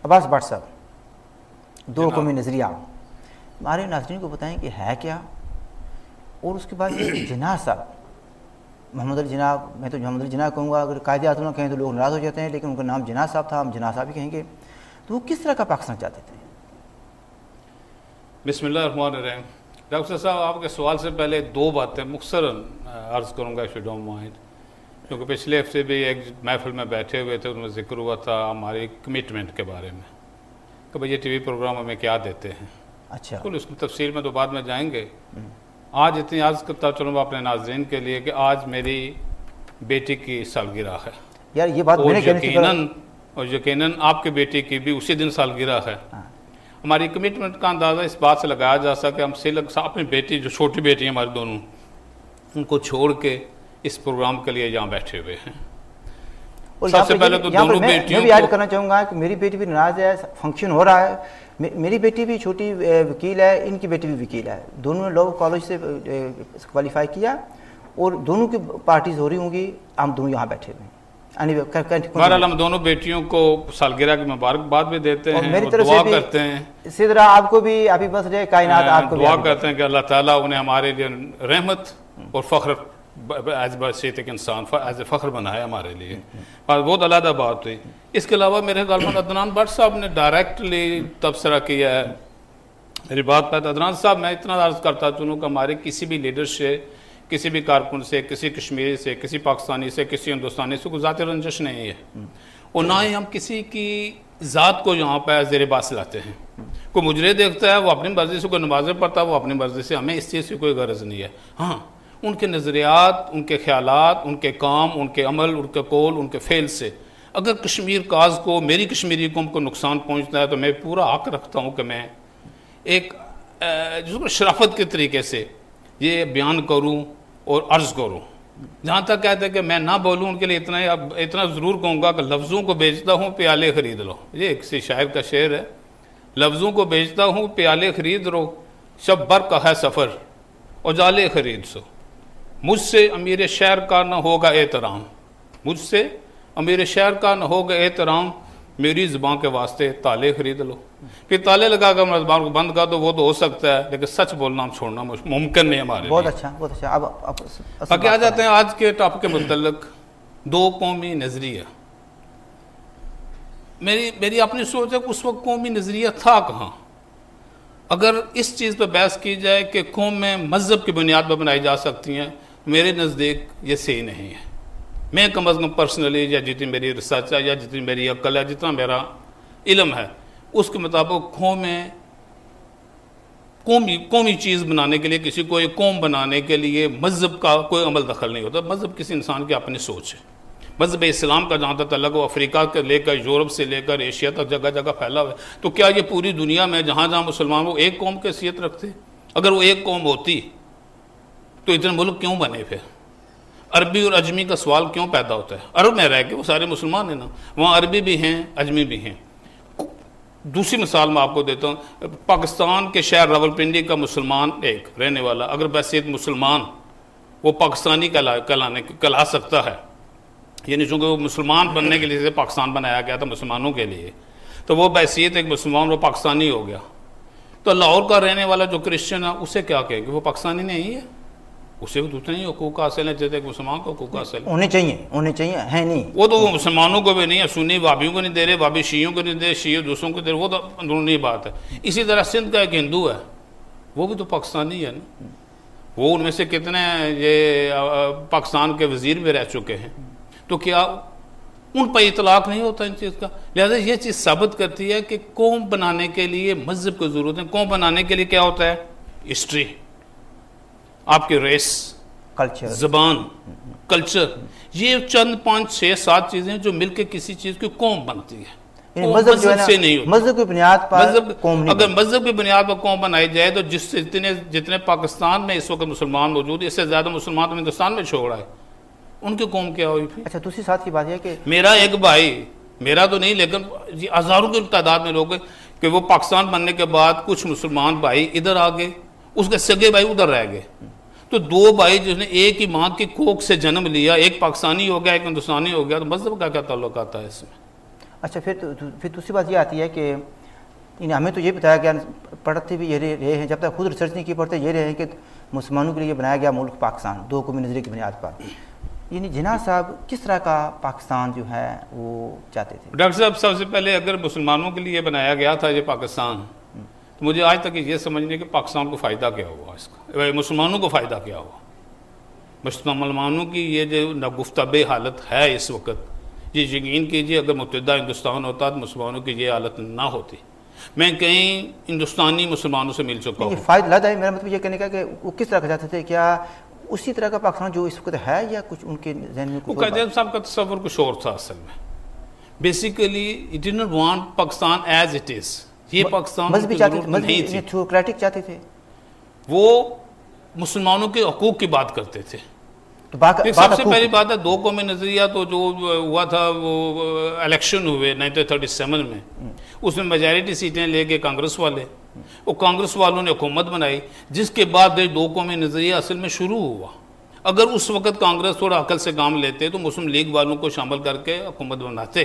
अब्बास भट्ट साहब, दो कौमी नज़रिया हमारे नाज़रीन को बताएं कि है क्या। और उसके बाद ये जिन्ना साहब, मोहम्मद अली जिन्ना, मैं तो मोहम्मद अली जिन्ना कहूँगा, अगर कायदे आज़म ना कहें तो लोग नाराज़ हो जाते हैं, लेकिन उनका नाम जिन्ना साहब था, हम जिन्ना साहब ही कहेंगे। तो वो किस तरह का पाकिस्तान चाहते थे? बिस्मिल्लाहिर्रहमानिर्रहीम। डॉक्टर साहब, आपके सवाल से पहले दो बातें मुख्तसरन अर्ज़ करूँगा, इफ यू डोंट माइंड, क्योंकि पिछले हफ्ते भी एक महफिल में बैठे हुए थे, उनमें जिक्र हुआ था हमारी कमिटमेंट के बारे में कि भाई ये टीवी प्रोग्राम हमें क्या देते हैं। अच्छा, बिल्कुल, उसकी तफसील में तो बाद में जाएंगे। आज इतनी अर्ज़ करता चलूँ अपने नाज़रीन के लिए कि आज मेरी बेटी की सालगिरह है यार ये बात मैंने यकीनन आपकी बेटी की भी उसी दिन सालगिरह है। हमारी कमिटमेंट का अंदाज़ा इस बात से लगाया जा सके, हम सिलक अपनी बेटी, जो छोटी बेटी है हमारी दोनों, उनको छोड़ के इस प्रोग्राम के लिए यहाँ बैठे हुए हैं। और सबसे पहले तो दोनों बेटियों मैं भी ऐड करना चाहूँगा कि मेरी बेटी भी नाराज है, फंक्शन हो रहा है, मेरी बेटी भी छोटी वकील है, इनकी बेटी भी वकील है, दोनों ने लॉ कॉलेज से क्वालिफाई किया और दोनों की पार्टीज हो रही होंगी, हम दोनों यहाँ बैठे हुए हैं। बहरहाल हम दोनों बेटियों को सालगिरह की मुबारकबाद भी देते हैं, मेरी तरफ दुआ से करते हैं, इसी तरह आपको भी हैप्पी बर्थडे, कायनात आपको दुआ करते हैं कि अल्लाह ताला उन्हें हमारे लिए रहमत और फ़ख्र एज बसीत एक इंसान एज ए फ़ख्र बनाए हमारे लिए। बहुत अलग बात हुई। इसके अलावा मेरे ख्याल में अदनान भट्ट साहब ने डायरेक्टली तबसरा किया है मेरी बात पर। अदनान साहब, मैं इतना अर्ज़ करता चलूँ कि हमारे किसी भी लीडर से, किसी भी कारकुन से, किसी कश्मीरी से, किसी पाकिस्तानी से, किसी हिंदुस्तानी से कोई ज़ाती रंजिश नहीं है, और ना ही हम किसी की ज़ात को यहाँ पर ज़ेर बास लाते हैं। कोई मुजरे देखता है, वो अपनी मर्ज़ी से, कोई नमाज़ें पढ़ता है वो अपनी मर्ज़ी से, हमें इस चीज़ की कोई गरज नहीं है। हाँ, उनके नज़रियात, उनके ख्यालात, उनके काम, उनके अमल, उनके कौल, उनके फ़ेल से अगर कश्मीर काज को, मेरी कश्मीरी कौम को नुकसान पहुँचता है तो मैं पूरा हक़ रखता हूँ कि मैं एक जिसको शराफत के तरीके से ये बयान करूँ और अर्ज़ करूँ। जहाँ तक कहते हैं कि मैं ना बोलूँ, उनके लिए इतना ज़रूर कहूँगा कि लफ्ज़ों को बेचता हूँ प्याले ख़रीद लो। ये किसी शायर का शेर है, लफ्ज़ों को बेचता हूँ प्याले ख़रीद लो, शब बर का है सफ़र उजाले ख़रीद सो, मुझसे अमीर शहर का न होगा एहतराम, मुझसे अमीर शहर का न होगा एहतराम, मेरी ज़ुबान के वास्ते ताले ख़रीद लो। फिर ताले लगा कर ज़ुबान को बंद कर दो, वो तो हो सकता है, लेकिन सच बोलना हम छोड़ना मुमकिन नहीं हमारे। बहुत अच्छा, बहुत अच्छा। अब बाकी आ जाते हैं आज के टॉपिक के मुतल्लिक दो कौमी नज़रिया। मेरी अपनी सोच है कि उस वक्त कौमी नज़रिया था कहाँ। अगर इस चीज़ पर बहस की जाए कि कौमें मज़हब की बुनियाद पर बनाई जा सकती हैं, मेरे नज़दीक ये सही नहीं है। मैं कम अज़ कम पर्सनली, या जितनी मेरी रिसर्च है, या जितनी मेरी अक्ल है, जितना मेरा इल्म है, उसके मुताबिक कौमी चीज़ बनाने के लिए, किसी को एक कौम बनाने के लिए मज़हब का कोई अमल दखल नहीं होता। मज़हब किसी इंसान की अपनी सोच है। मज़हब इस्लाम का जहाँ तक तल्लुक़ हो, अफ्रीका के लेकर यूरोप से लेकर एशिया तक जगह जगह फैला हुआ है। तो क्या ये पूरी दुनिया में जहाँ जहाँ मुसलमान वो एक कौम की हैसियत रखते? अगर वो एक कौम होती तो इतने मुल्क क्यों बने? फिर अरबी और अजमी का सवाल क्यों पैदा होता है? अरब में रह के वो सारे मुसलमान हैं ना, वहाँ अरबी भी हैं, अजमी भी हैं। दूसरी मिसाल मैं आपको देता हूँ, पाकिस्तान के शहर रावलपिंडी का मुसलमान एक रहने वाला अगर बैसियत मुसलमान वो पाकिस्तानी कहला सकता है, यानी चूँकि वो मुसलमान बनने के लिए पाकिस्तान बनाया गया था मुसलमानों के लिए, तो वो बैसियत एक मुसलमान वो पाकिस्तानी हो गया। तो लाहौर का रहने वाला जो क्रिश्चियन है उसे क्या कहेंगे? वो पाकिस्तानी नहीं है, उसे भी उतने ही हकूक़ हासिल है जैसे मुसलमान को हकूक़ हासिल होने चाहिए, है नहीं। वो तो मुसलमानों को भी नहीं है, सुन्नी वाबियों को नहीं दे रहे, वाबी शीयों को नहीं दे रहे, शीयों दूसरों को दे रहे, वो तो अंदरूनी बात है। इसी तरह सिंध का एक हिंदू है, वो भी तो पाकिस्तानी है ना। वो उनमें से कितने ये पाकिस्तान के वज़ीर भी रह चुके हैं, तो क्या उन पर इतलाक़ नहीं होता इन चीज़ का? लिहाजा ये चीज़ साबित करती है कि कौम बनाने के लिए मज़हब की ज़रूरत है। कौम बनाने के लिए क्या होता है? हिस्ट्री, आपके रेस, कल्चर, ज़बान, कल्चर, ये चंद 5, 6, 7 चीज़ें जो मिलकर किसी चीज़ की कौम बनती है। मज़हब से नहीं होती। मज़हब की बुनियाद पर कौम नहीं। अगर मज़हब की बुनियाद पर कौम बनाई जाए तो जिससे जितने पाकिस्तान में इस वक्त मुसलमान मौजूद है, इससे ज़्यादा मुसलमान तो हिंदुस्तान में छोड़ रहा है, उनकी कौम क्या हुई फिर? अच्छा, दूसरी साथ की बात है कि मेरा एक भाई, मेरा तो नहीं लेकिन हज़ारों की तादाद में लोग कि वो पाकिस्तान बनने के बाद कुछ मुसलमान भाई इधर आ गए, उसके सगे भाई उधर रह गए। तो दो भाई जिसने एक ही माँ की कोख से जन्म लिया, एक पाकिस्तानी हो गया, एक हिंदुस्तानी हो गया, तो मज़हब का क्या ताल्लुक आता है इसमें? अच्छा, फिर दूसरी बात ये आती है कि हमें तो ये बताया गया, पढ़ते भी ये रहे हैं, जब तक खुद रिसर्च नहीं की पढ़ते ये रहे हैं कि मुसलमानों के लिए बनाया गया मुल्क पाकिस्तान 2 कौमी नज़रिए की बुनियाद पर। यानी जिन्ना साहब किस तरह का पाकिस्तान जो है वो चाहते थे? डॉक्टर साहब, सबसे पहले अगर मुसलमानों के लिए बनाया गया था ये पाकिस्तान, तो मुझे आज तक ये समझने कि पाकिस्तान को फ़ायदा क्या हुआ, इसका मुसलमानों को फ़ायदा क्या हुआ। मुसलमानों की ये जो नगुफ्ताबे हालत है इस वक्त, ये यकीन कीजिए अगर मुत्तहिदा हिंदुस्तान होता तो मुसलमानों की ये हालत ना होती। मैं कई हिंदुस्तानी मुसलमानों से मिल चुका हूँ। फ़ायदा है, मेरा मतलब ये कहने का कि वो किस तरह का चाहते थे, क्या उसी तरह का पाकिस्तान जो इस वक्त है या कुछ उनके जहन में कुछ? कायद साहब का तस्वर कुछ और था असल में। Basically it did not want Pakistan as it is. ये पाकिस्तान मजहबी चाहते, थ्योक्रेटिक चाहते थे, वो मुसलमानों के हकूक़ की बात करते थे। तो सबसे पहली बात है 2 कौमी नज़रिया तो जो हुआ था वो इलेक्शन हुए 1937 में, उसमें मेजॉरिटी सीटें लेके कांग्रेस वाले, वो कांग्रेस वालों ने हुकूमत बनाई, जिसके बाद 2 कौमी नज़रिया असल में शुरू हुआ। अगर उस वक्त कांग्रेस थोड़ा अकल से काम लेते तो मुस्लिम लीग वालों को शामिल करके हुकूमत बनाते,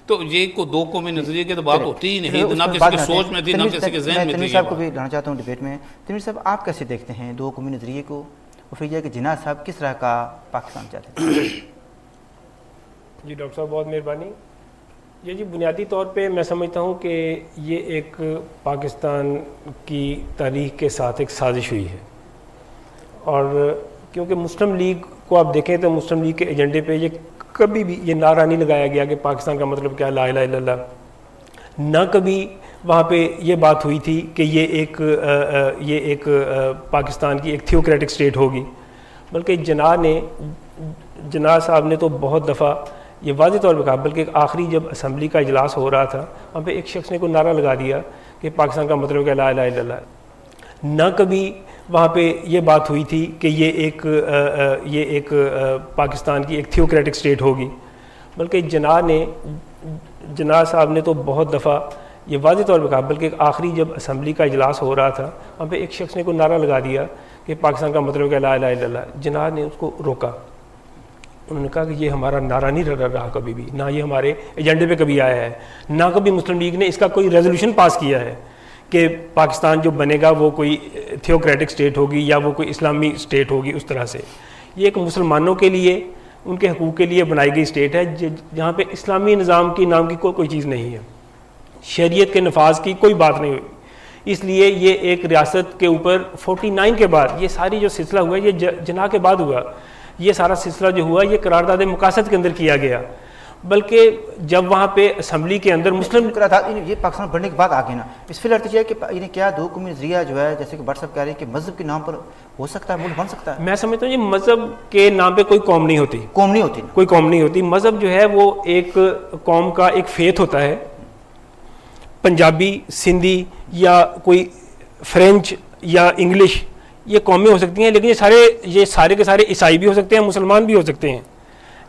तो ये को 2 कौमी नज़रिए की तो बात होती ही नहीं, ना किसी की सोच में थी ना किसी के जहन में थी। तनवीर साहब को भी लाना चाहता हूँ डिबेट में। तनवीर साहब, आप कैसे देखते हैं 2 कौमी नज़रिए को, और फिर यह कि जिन्ना साहब किस तरह का पाकिस्तान चाहते थे? जी डॉक्टर साहब, बहुत मेहरबानी। ये जी बुनियादी तौर पे मैं समझता हूँ कि ये एक पाकिस्तान की तारीख के साथ एक साजिश हुई है, और क्योंकि मुस्लिम लीग को आप देखें तो मुस्लिम लीग के एजेंडे पे ये कभी भी ये नारा नहीं लगाया गया कि पाकिस्तान का मतलब क्या, ला इलाहा इल्लल्लाह। ना कभी वहाँ पे ये बात हुई थी कि ये एक पाकिस्तान की एक थियोक्रेटिक स्टेट होगी, बल्कि जना साहब ने तो बहुत दफ़ा ये वाज़ेह तौर पर कहा, बल्कि आखिरी जब असम्बली का इजलास हो रहा था वहाँ पे एक शख्स ने को नारा लगा दिया कि पाकिस्तान का मतलब क्या, ला इलाहा इल्लल्लाह। ना कभी वहाँ पे ये बात हुई थी कि ये एक पाकिस्तान की एक थियोक्रेटिक स्टेट होगी, बल्कि जना साहब ने तो बहुत दफ़ा ये वाज़ेह तौर पर कहा, बल्कि आखिरी जब असम्बली का इजलास हो रहा था वहाँ पे एक शख्स ने को नारा लगा दिया कि पाकिस्तान का मतलब क्या, ला इलाहा इल्लल्लाह। जना ने उसको रोका, उन्होंने कहा कि ये हमारा नारा नहीं रहा कभी भी, ना ये हमारे एजेंडे पे कभी आया है, ना कभी मुस्लिम लीग ने इसका कोई रेजोल्यूशन पास किया है कि पाकिस्तान जो बनेगा वो कोई थियोक्रेटिक स्टेट होगी या वो कोई इस्लामी स्टेट होगी। उस तरह से ये एक मुसलमानों के लिए, उनके हकूक़ के लिए बनाई गई स्टेट है, जहाँ पे इस्लामी निज़ाम की नाम की कोई चीज़ नहीं है, शरीयत के नफाज की कोई बात नहीं हुई। इसलिए ये एक रियासत के ऊपर 49 के बाद ये सारी जो सिलसिला हुआ ये जना के बाद हुआ, ये सारा सिलसिला जो हुआ ये करारदाद मुकासद के अंदर किया गया, बल्कि जब वहाँ पे असम्बली के अंदर मुस्लिम ये पाकिस्तान बढ़ने के बाद आगे ना इस फिर अर्थ है कि इन्हें क्या 2 कौमी नज़रिया जो है, जैसे कि भट्ट साहब कह रहे हैं कि मजहब के नाम पर हो सकता है मुल्क बन सकता है। मैं समझता हूँ ये मजहब के नाम पे कोई कौम नहीं होती, कोई कौम नहीं होती। मजहब जो है वो एक कौम का एक फेथ होता है। पंजाबी, सिंधी या कोई फ्रेंच या इंग्लिश ये कौमें हो सकती हैं, लेकिन ये सारे के सारे ईसाई भी हो सकते हैं, मुसलमान भी हो सकते हैं,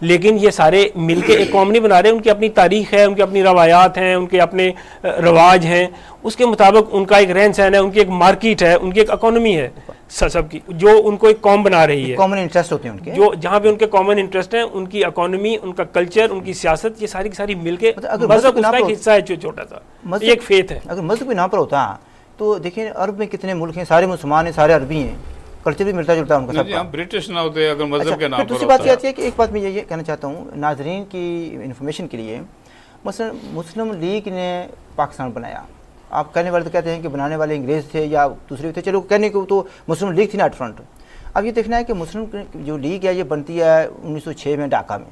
लेकिन ये सारे मिलके एक कौम नहीं बना रहे। उनकी अपनी तारीख़ है, उनकी अपनी रवायात हैं, उनके अपने रवाज हैं, उसके मुताबिक उनका एक रहन सहन है, उनकी एक मार्केट है, उनकी एक इकोनॉमी है सबकी, जो उनको एक कौम बना रही है। कॉमन इंटरेस्ट होते हैं उनके, जो जहाँ पे उनके कॉमन इंटरेस्ट हैं, उनकी इकोनॉमी, उनका कल्चर, उनकी सियासत, ये सारी की सारी मिलके मजहब उसका एक हिस्सा है, छोटा सा एक फेथ है। अगर मजहब के नाम पर होता तो देखिए अरब में कितने मुल्क हैं, सारे मुसलमान हैं, सारे अरबी हैं, कल्चर भी मिलता जुलता है उनका सबका। ब्रिटिश ना होते अगर मजहब के नाम पर। दूसरी बात ये आती है कि एक बात मैं ये कहना चाहता हूँ नाजरीन की इन्फॉर्मेशन के लिए, मसलन मुस्लिम लीग ने पाकिस्तान बनाया, आप कहने वाले तो कहते हैं कि बनाने वाले अंग्रेज़ थे या दूसरे थे, चलो कहने को तो मुस्लिम लीग थी ना फ्रंट। अब ये देखना है कि मुस्लिम जो लीग है ये बनती है 1906 में ढाका में।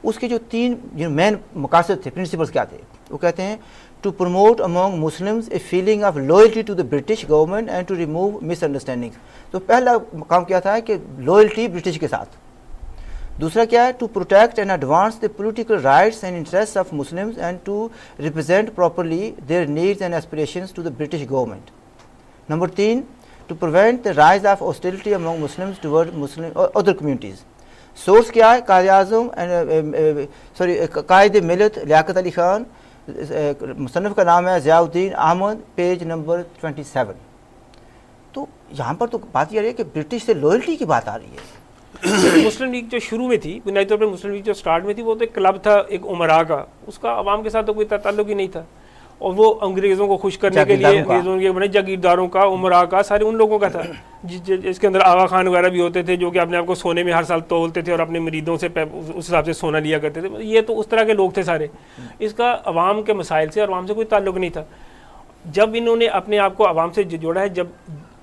उसके जो 3 जो मेन मकासद थे, प्रिंसिपल्स क्या थे, वो कहते हैं to promote among Muslims a feeling of loyalty to the British government and to remove misunderstandings। तो पहला काम क्या था कि लॉयल्टी ब्रिटिश के साथ। दूसरा क्या है, to protect and advance the political rights and interests of Muslims and to represent properly their needs and aspirations to the British government। Number 3, to prevent the rise of hostility among Muslims toward Muslim or other communities। Source क्या है, कायद मिलत लियाकत अली खान, मुसन्निफ का नाम है Ziauddin Ahmad, page number 27। तो यहाँ पर तो बात यह है कि ब्रिटिश से लॉयल्टी की बात आ रही है। मुस्लिम लीग जो शुरू में थी, बुनियादी तौर पर मुस्लिम लीग जो स्टार्ट में थी, वो तो एक क्लब था, एक उमरा का, उसका अवाम के साथ तो कोई ताल्लुक ही नहीं था। और वो अंग्रेज़ों को खुश करने के लिए, अंग्रेज़ों के बने जागीरदारों का, उमरा का, सारे उन लोगों का था जिसके अंदर आगा खान वगैरह भी होते थे, जो कि अपने आप को सोने में हर साल तोलते थे और अपने मरीदों से उस हिसाब से सोना लिया करते थे। ये तो उस तरह के लोग थे सारे। इसका अवाम के मसाइल से और अवाम से कोई ताल्लुक नहीं था। जब इन्होंने अपने आप को अवाम से जोड़ा है, जब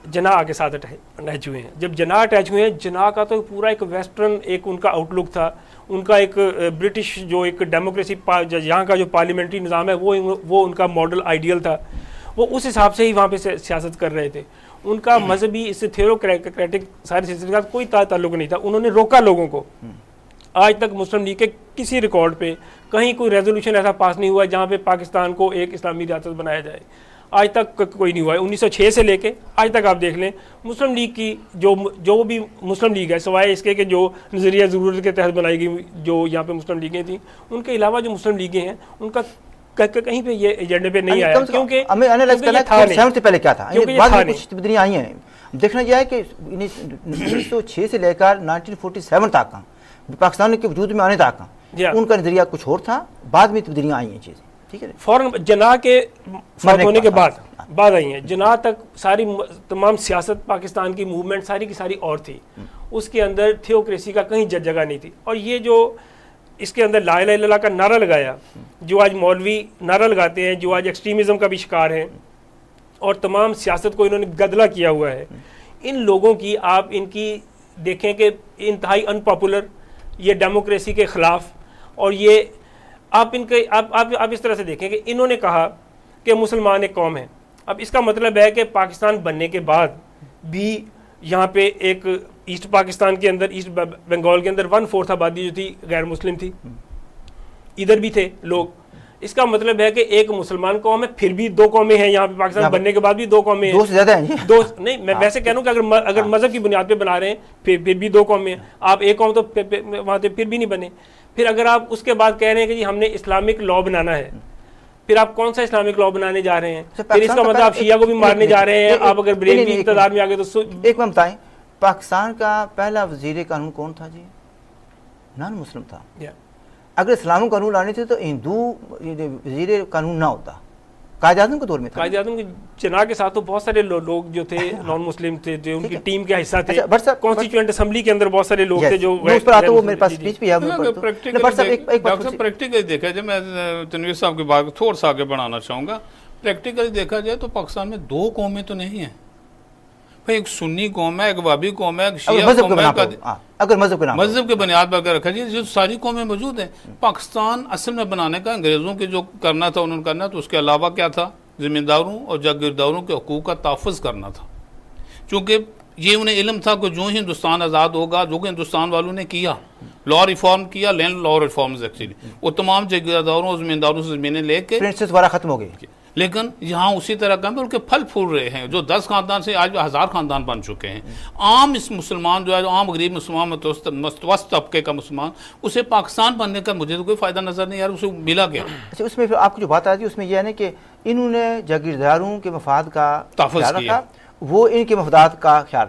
जना के साथ अटैच हुए हैं, जब जना अटैच हुए हैं, जना का तो पूरा एक वेस्टर्न एक उनका आउटलुक था, उनका एक ब्रिटिश जो एक डेमोक्रेसी यहाँ का जो पार्लियामेंट्री निज़ाम है वो उनका मॉडल आइडियल था। वो उस हिसाब से ही वहाँ पे सियासत कर रहे थे। उनका मजहबी इससे थ्योरोक्रेटिक सारे सिलसिले का कोई ताल्लुक नहीं था। उन्होंने रोका लोगों को। आज तक मुस्लिम लीग के किसी रिकॉर्ड पे कहीं कोई रेजोल्यूशन ऐसा पास नहीं हुआ जहाँ पे पाकिस्तान को एक इस्लामी रियासत बनाया जाए, आज तक कोई नहीं हुआ है। 1906 से लेके आज तक आप देख लें, मुस्लिम लीग की जो भी मुस्लिम लीग है, सिवाय इसके कि जो नज़रिया ज़रूरत के तहत बनाई गई जो यहाँ पे मुस्लिम लीगें थी, उनके अलावा जो मुस्लिम लीगें हैं उनका कहीं पे ये एजेंडे पे नहीं आया, क्योंकि हमें एनालाइज करना है 7 से पहले क्या था, बाद में कुछ तब्दीलियां आई हैं। देखना यह है कि 1906 से लेकर 1947 तक का पाकिस्तान के वजूद में आने तक का उनका नजरिया कुछ और था, बाद में तब्दीलियां आई हैं चीज़ें, ठीक है। फौरन जना के फौत होने के बाद आई हैं। जना तक सारी तमाम सियासत पाकिस्तान की मूवमेंट सारी की सारी और थी, उसके अंदर थियोक्रेसी का कहीं जगह नहीं थी। और ये जो इसके अंदर ला इलाहा इल्लल्लाह का नारा लगाया, जो आज मौलवी नारा लगाते हैं, जो आज एक्सट्रीमिज़म का भी शिकार हैं और तमाम सियासत को इन्होंने गदला किया हुआ है, इन लोगों की आप इनकी देखें कि इंतहाई अनपॉपुलर, ये डेमोक्रेसी के ख़िलाफ़, और ये आप इनके आप इस तरह से देखें कि इन्होंने कहा कि मुसलमान एक कौम है। अब इसका मतलब है कि पाकिस्तान बनने के बाद भी यहाँ पे एक ईस्ट पाकिस्तान के अंदर, ईस्ट बंगाल के अंदर 1/4 आबादी जो थी गैर मुस्लिम थी, इधर भी थे लोग। इसका मतलब है कि एक मुसलमान कौम है, फिर भी 2 कौमें हैं यहाँ पे, पाकिस्तान बनने के बाद भी 2 कौमें हैं। 2 से ज़्यादा हैं। 2 नहीं, मैं वैसे कह रहा हूँ कि अगर मजहब की बुनियाद पे बना रहे हैं फिर भी 2 कौमें हैं। आप एक कौम तो वहाँ से फिर भी नहीं बने। फिर अगर आप उसके बाद कह रहे हैं कि जी हमने इस्लामिक लॉ बनाना है, फिर आप कौन सा इस्लामिक लॉ बनाने जा रहे हैं? फिर इसका मतलब आप शिया को भी मारने जा रहे हैं। आप अगर ब्रेलवी इक़्तिदार में आ गए तो एक बात बताएं, पाकिस्तान का पहला वजीर कानून कौन था जी? नॉन मुस्लिम था। अगर इस्लामिक कानून लाने थे तो हिंदू वजीर कानून ना होता, कायद आज़म के दौर में था। कायद आज़म के जना के साथ तो बहुत सारे लोग जो थे नॉन मुस्लिम थे, जो उनकी टीम के हिस्सा थे। कॉन्स्टिट्यूएंट असेंबली के अंदर बहुत सारे लोग थे जो मेरे पास स्पीच भी है। प्रैक्टिकली देखा जाए, मैं तनवीर साहब की बात थोड़ा सा आगे बढ़ाना चाहूँगा। प्रैक्टिकली देखा जाए तो पाकिस्तान में 2 कौमें तो नहीं है भाई, एक सुन्नी कौम है, एक वाबी कौम है, एक शिया कौम है। अगर मजहब के बुनियाद पर अगर रखा जाए जो सारी कौमें मौजूद हैं, पाकिस्तान असल में बनाने का अंग्रेज़ों के जो करना था उन्होंने करना, तो उसके अलावा क्या था, ज़मींदारों और जागीरदारों के हकूक़ का तहफ़्फ़ुज़ करना था। चूँकि ये उन्हें इल्म था कि जो हिंदुस्तान आज़ाद होगा, जो कि हिंदुस्तान वालों ने किया, लॉ रिफॉर्म किया, लैंड लॉ रिफॉर्म्स एक्चुअली, वो तमाम जागीरदारों और ज़मींदारों से ज़मीनें लेके प्रिंसेस वाला ख़त्म हो गई। लेकिन यहाँ उसी तरह का उनके फल फूल रहे हैं, जो 10 ख़ानदान से आज 1000 ख़ानदान बन चुके हैं। आम इस मुसलमान जो है, जो आम गरीब मुसलमान, मस्तवस्त तबके का मुसलमान, उसे पाकिस्तान बनने का मुझे तो कोई फ़ायदा नज़र नहीं आ रहा, उसे मिला क्या? अच्छा, उसमें फिर आपकी जो बात आती है उसमें यह है ना कि इन्होंने जागीरदारों के मफाद का तहफ़्फ़ुज़ किया, वो इनके मफादात का ख्याल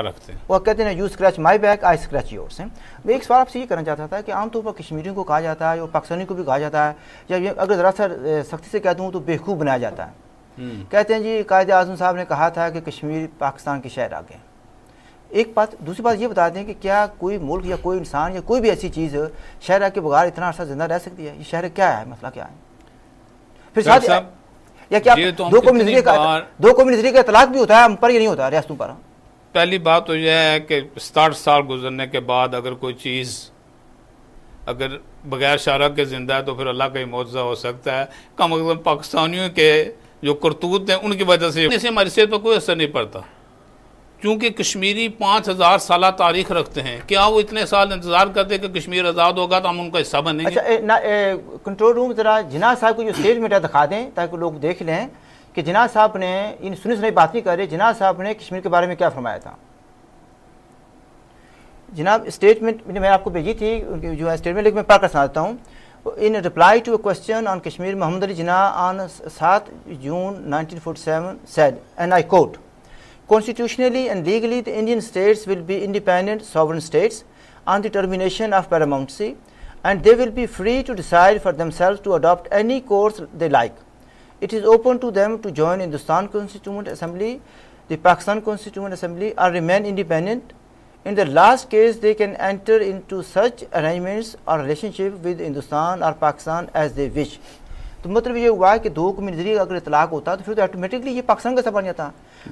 रखते हैं। वो कहते हैं you scratch my back I scratch yours. मैं एक सवाल आपसे ये करना चाहता था कि आमतौर पर कश्मीरियों को कहा जाता है और पाकिस्तानी को भी कहा जाता है, या अगर ज़रा सा सख्ती से कहता हूँ तो बेवकूफ़ बनाया जाता है। कहते हैं जी कायद आज़म साहब ने कहा था कि कश्मीर पाकिस्तान की शहर आ गए। एक बात, दूसरी बात ये बता दें कि क्या कोई मुल्क या कोई इंसान या कोई भी ऐसी चीज़ शहर के बगैर इतना अर्सा जिंदा रह सकती है? ये शहर क्या है, मसला क्या है? फिर साथ या क्या 2 कौमी नजरिए का तलाक भी होता है हम पर, ये नहीं होता रियासतों पर? पहली बात तो यह है कि 60 साल गुजरने के बाद अगर कोई चीज़ अगर बगैर शरअ के जिंदा है तो फिर अल्लाह का ही मौजज़ा हो सकता है। कम अज़ कम पाकिस्तानियों के जो करतूत हैं उनकी वजह से इससे हमारी सेहत पर कोई असर नहीं पड़ता, क्योंकि कश्मीरी 5000 साल तारीख रखते हैं। क्या वो इतने साल इंतजार करते हैं कि कश्मीर आज़ाद होगा तो हम उनका हिस्सा बनेंगे? अच्छा, कंट्रोल रूम ज़रा जिना साहब को जो स्टेटमेंट है दिखा दें ताकि लोग देख लें कि जिना साहब ने इन सुनी बात नहीं कर रहे, जिना साहब ने कश्मीर के बारे में क्या फरमाया था। जनाब स्टेटमेंट मैंने आपको भेजी थी, उनकी जो है स्टेटमेंट, लेकिन मैं पढ़ कर सुनाता हूँ। In reply to a question on Kashmir, Muhammad Ali Jinnah on 7 June 1947 said, and I quote, Constitutionally and legally, the Indian states will be independent sovereign states on the termination of paramountcy, and they will be free to decide for themselves to adopt any course they like. It is open to them to join Hindustan Constituent Assembly, the Pakistan Constituent Assembly, or remain independent. In the last case, they can enter into such arrangements or relationship with Hindustan or Pakistan as they wish. तो मतलब ये हुआ है कि दो कौमी नजरिए का अगर इतलाक होता तो फिर तो ऑटोमेटिकली ये पाकिस्तान का बन जाता।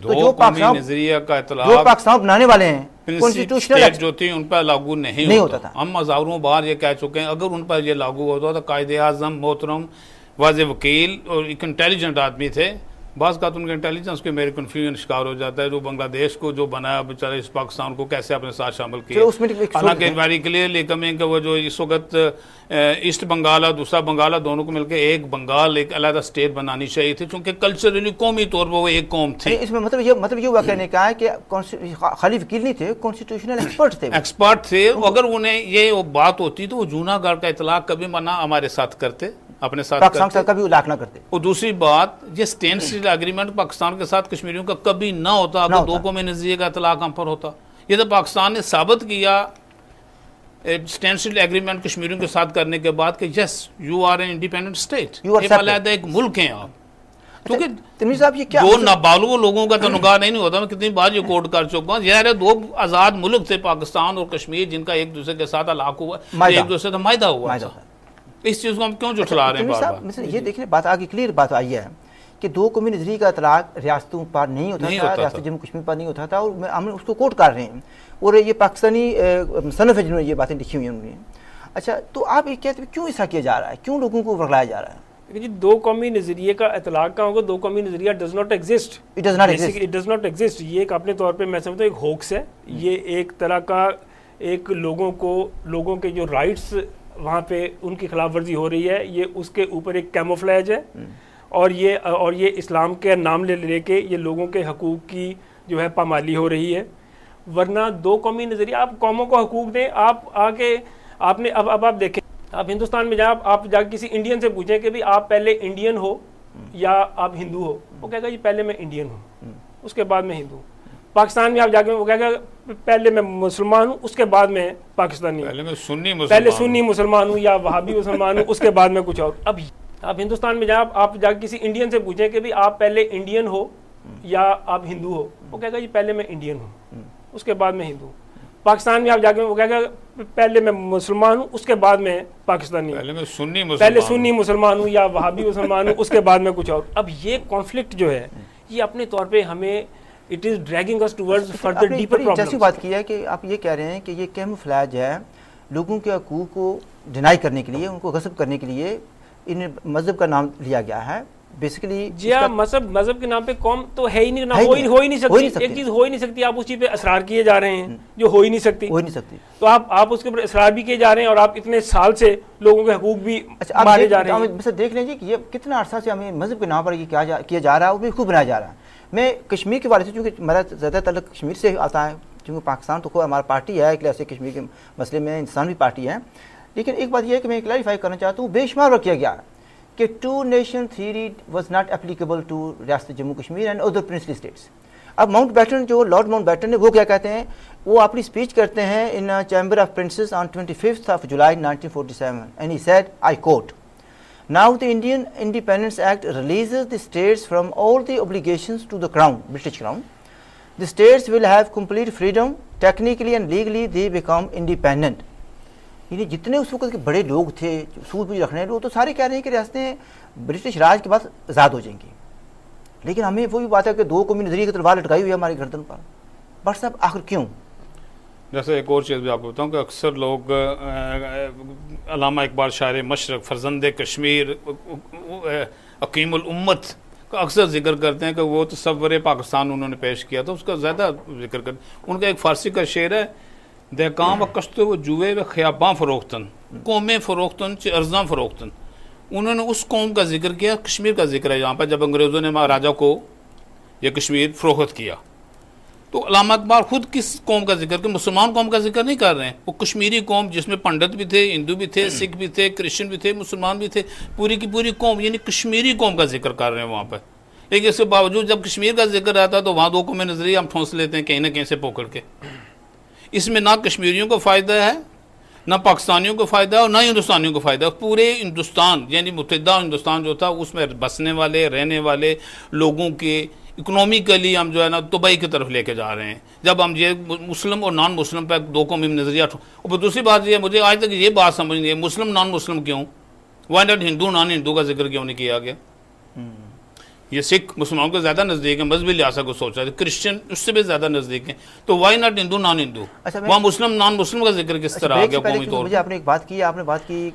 तो जो पाकिस्तान बनाने वाले हैं कॉन्स्टिट्यूशनल जो थी उन पर लागू नहीं होता था। हम हजारों बार ये कह चुके हैं, अगर उन पर ये लागू होता तो कायदे आजम मोहतरम वाज़े वकील और एक इंटेलिजेंट आदमी थे, बाज़ का तो उनके इंटेलिजेंस के मेरे कन्फ्यूजन शिकार हो जाता है। जो बांग्लादेश को जो बनाया बेचारे इस पाकिस्तान को कैसे अपने साथ शामिल किया। हालांकि वेरी क्लियरली कमिंग वो जो इस वक्त ईस्ट बंगाल और दूसरा बंगाल दोनों को मिलकर एक बंगाल एक अलग स्टेट बनानी चाहिए थी, क्योंकि कल्चरली कौमी तौर पर वो एक कौम थी। इसमें मतलब ये हुआ कहने का है कि खाली वकील नहीं थे, कॉन्स्टिट्यूशनल एक्सपर्ट थे। अगर उन्हें ये बात होती तो वो जूनागढ़ का इतलाक कभी मना हमारे साथ करते, अपने साथ कभी उल्लाख ना करते। और दूसरी बात, ये स्टैंडस्टिल एग्रीमेंट पाकिस्तान के साथ कश्मीरियों का कभी ना होता अगर दो कौमी नजरिए का इतलाक हम पर होता। ये तो पाकिस्तान ने साबित किया स्टैंडस्टिल एग्रीमेंट कश्मीरियों के साथ करने के बाद कि yes you are an independent state, एक मुल्क हैं आप। क्योंकि दो नाबालग लोगों का तो नुकाह नहीं होता। मैं कितनी बार ये कोट कर चुका हूँ यार, दो आज़ाद मुल्क थे पाकिस्तान और कश्मीर, जिनका एक दूसरे के साथ अलाक हुआ, एक दूसरे से मायदा हुआ। इस चीज़ को हम क्यों जुठला रहे हैं बार-बार? ये देखिए बात आगे क्लियर बात आई है कि दो कौमी नजरिए का इतलाक रियासतों पर नहीं होता था, रियासत जम्मू कश्मीर पर नहीं होता था, और हम उसको कोट कर रहे हैं और ये पाकिस्तानी मुसन्निफ है जिन्होंने ये बातें लिखी हुई हैं उन्होंने। अच्छा, तो आप ये कहते हैं क्यों ऐसा किया जा रहा है, क्यों लोगों को वर्गलाया जा रहा है? जी, दो कौमी नजरिए का इतलाक का होगा, दो कौमी नजरिया does not exist, it does not exist. ये एक अपने तौर पे मैं समझता हूँ एक होक्स है। ये एक तरह का एक लोगों के जो राइट्स वहाँ पे उनकी खिलाफ वर्जी हो रही है, ये उसके ऊपर एक कैमोफ्लेज है। और ये इस्लाम के नाम लेके ये लोगों के हकूक़ की जो है पामाली हो रही है। वरना दो कौमी नज़रिया, आप कौमों को हकूक़ दें, आप आके आपने अब आप देखें, आप हिंदुस्तान में आप जाकर किसी इंडियन से पूछें कि भाई आप पहले इंडियन हो या आप हिंदू हो, वो कहेगा जी पहले मैं इंडियन हूँ उसके बाद मैं हिंदू। पाकिस्तान में आप जाके वो कहेगा पहले मैं मुसलमान हूँ उसके बाद मैं पाकिस्तानी हूँ, पहले सुन्नी मुसलमान हूँ या वहाबी मुसलमान हूँ उसके बाद में कुछ और। अब आप हिंदुस्तान में आप जाके किसी इंडियन से पूछें कि भाई आप पहले इंडियन हो या आप हिंदू हो, वो कहेगा जी पहले मैं इंडियन हूँ उसके बाद मैं हिंदू। पाकिस्तान में आप जाके वो कहेगा पहले मैं मुसलमान हूँ उसके बाद मैं पाकिस्तानी हूँ, पहले सुन्नी मुसलमान हूँ या वहाबी मुसलमान हूँ उसके बाद में कुछ और। अब ये कॉन्फ्लिक्ट जो है ये अपने तौर पे हमें it is dragging us towards further deeper problems. जैसी बात की है कि आप ये कह रहे हैं कि ये कैमोफ्लेज है, लोगों के हकूक़ को डिनाई करने के लिए, उनको गस्ब करने के लिए इन मजहब का नाम लिया गया है बेसिकली। जी हाँ, मजहब के नाम पे कौम तो है ही नहीं, ना हो ही नहीं सकती। एक चीज हो ही नहीं सकती, आप उस चीज पे असरार किए जा रहे हैं जो हो ही नहीं सकती। तो आप उसके ऊपर असरार भी किए जा रहे हैं और आप इतने साल से लोगों के हकूक भी मारे जा रहे हैं। देख लीजिए कि ये कितना अर्सा से हमें मजहब के नाम पर ये किया जा रहा है, वो भी खूब बनाया जा रहा है। मैं कश्मीर के बारे से, चूँकि मेरा ज़्यादा तल्लुक़ कश्मीर से आता है, क्योंकि पाकिस्तान तो कोई हमारा पार्टी है, एक ऐसे कश्मीर के मसले में हिंदुस्तान भी पार्टी है। लेकिन एक बात यह है कि मैं क्लैरिफाई करना चाहता हूँ, बेशुमार वर्क किया गया कि two nation theory was not applicable to रियासत Jammu Kashmir and other princely states. अब माउंटबेटन जो लॉर्ड माउंटबेटन है वो क्या कहते हैं, वो अपनी स्पीच करते हैं in chamber of princes on 25 July 1947 and he said, I quote, Now the Indian Independence Act releases the states from all the obligations to the Crown, British Crown. The states will have complete freedom. Technically and legally they become independent. यानी जितने उस वक्त के बड़े लोग थे सूझबूझ रखने लोग, तो सारे कह रहे हैं कि रियासतें ब्रिटिश राज के बाद आज़ाद हो जाएंगी। लेकिन हमें वही बात है कि दो कौमी नजरिए की तलवार लटकाई हुई है हमारी गर्दन पर। बट साहब आखिर क्यों? जैसे एक और चीज़ भी आपको बताऊँ कि अक्सर लोग अल्लामा इकबाल शायर मशरक़ फर्जंद कश्मीर अकीमुल उम्मत का अक्सर जिक्र करते हैं कि वो तसव्वुर पाकिस्तान उन्होंने पेश किया था, उसका ज़्यादा जिक्र करते। उनका एक फ़ारसी का शेर है, देकाम व कश्त व जुए व ख़याबाँ फ़रोख्तन कौमें फ़रोख्तन च अर्ज़ाँ फ़रोख्तन। उन्होंने उस कौम का जिक्र किया, कश्मीर का जिक्र है यहाँ पर, जब अंग्रेज़ों ने महाराजा को यह कश्मीर फ़रोख्त किया। तो अल्लामा इकबाल खुद किस कौम का जिक्र, मुसलमान कौम का जिक्र नहीं कर रहे हैं, वो कश्मीरी कौम जिसमें पंडित भी थे, हिंदू भी थे, सिख भी थे, क्रिश्चियन भी थे, मुसलमान भी थे, पूरी की पूरी कौम यानी कश्मीरी कौम का जिक्र कर रहे हैं वहाँ पर। लेकिन इसके बावजूद जब कश्मीर का जिक्र आता है तो वहाँ दो कौमी नजरिया हम ठोंस लेते हैं कहीं ना कहीं से पकड़ के। इसमें ना कश्मीरियों को फ़ायदा है, ना पाकिस्तानियों को फ़ायदा है और ना हिंदुस्तानियों को फ़ायदा है। पूरे हिंदुस्तान यानी मुत्तहिदा हिंदुस्तान जो था उसमें बसने वाले रहने वाले लोगों के इकोनॉमिकली हम जो है ना दुबई की तरफ लेके जा रहे हैं। जब हम ये मुस्लिम और नॉन मुस्लिम पर दो कौमी नज़रिया। और दूसरी बात ये मुझे आज तक ये बात समझ नहीं है, मुस्लिम नॉन मुस्लिम क्यों, why not Hindu non Hindu का जिक्र क्यों नहीं किया गया? ये सिख मुसलमानों को ज़्यादा नज़दीक है, मजहबी लिहाज को सोचा है, क्रिश्चियन उससे भी ज़्यादा नज़दीक है, तो why not Hindu non Hindu? अच्छा, वहाँ मुस्लिम नॉन मुस्लिम का जिक्र किस तरह आ गया कौमी तौर पर? आपने एक बात की,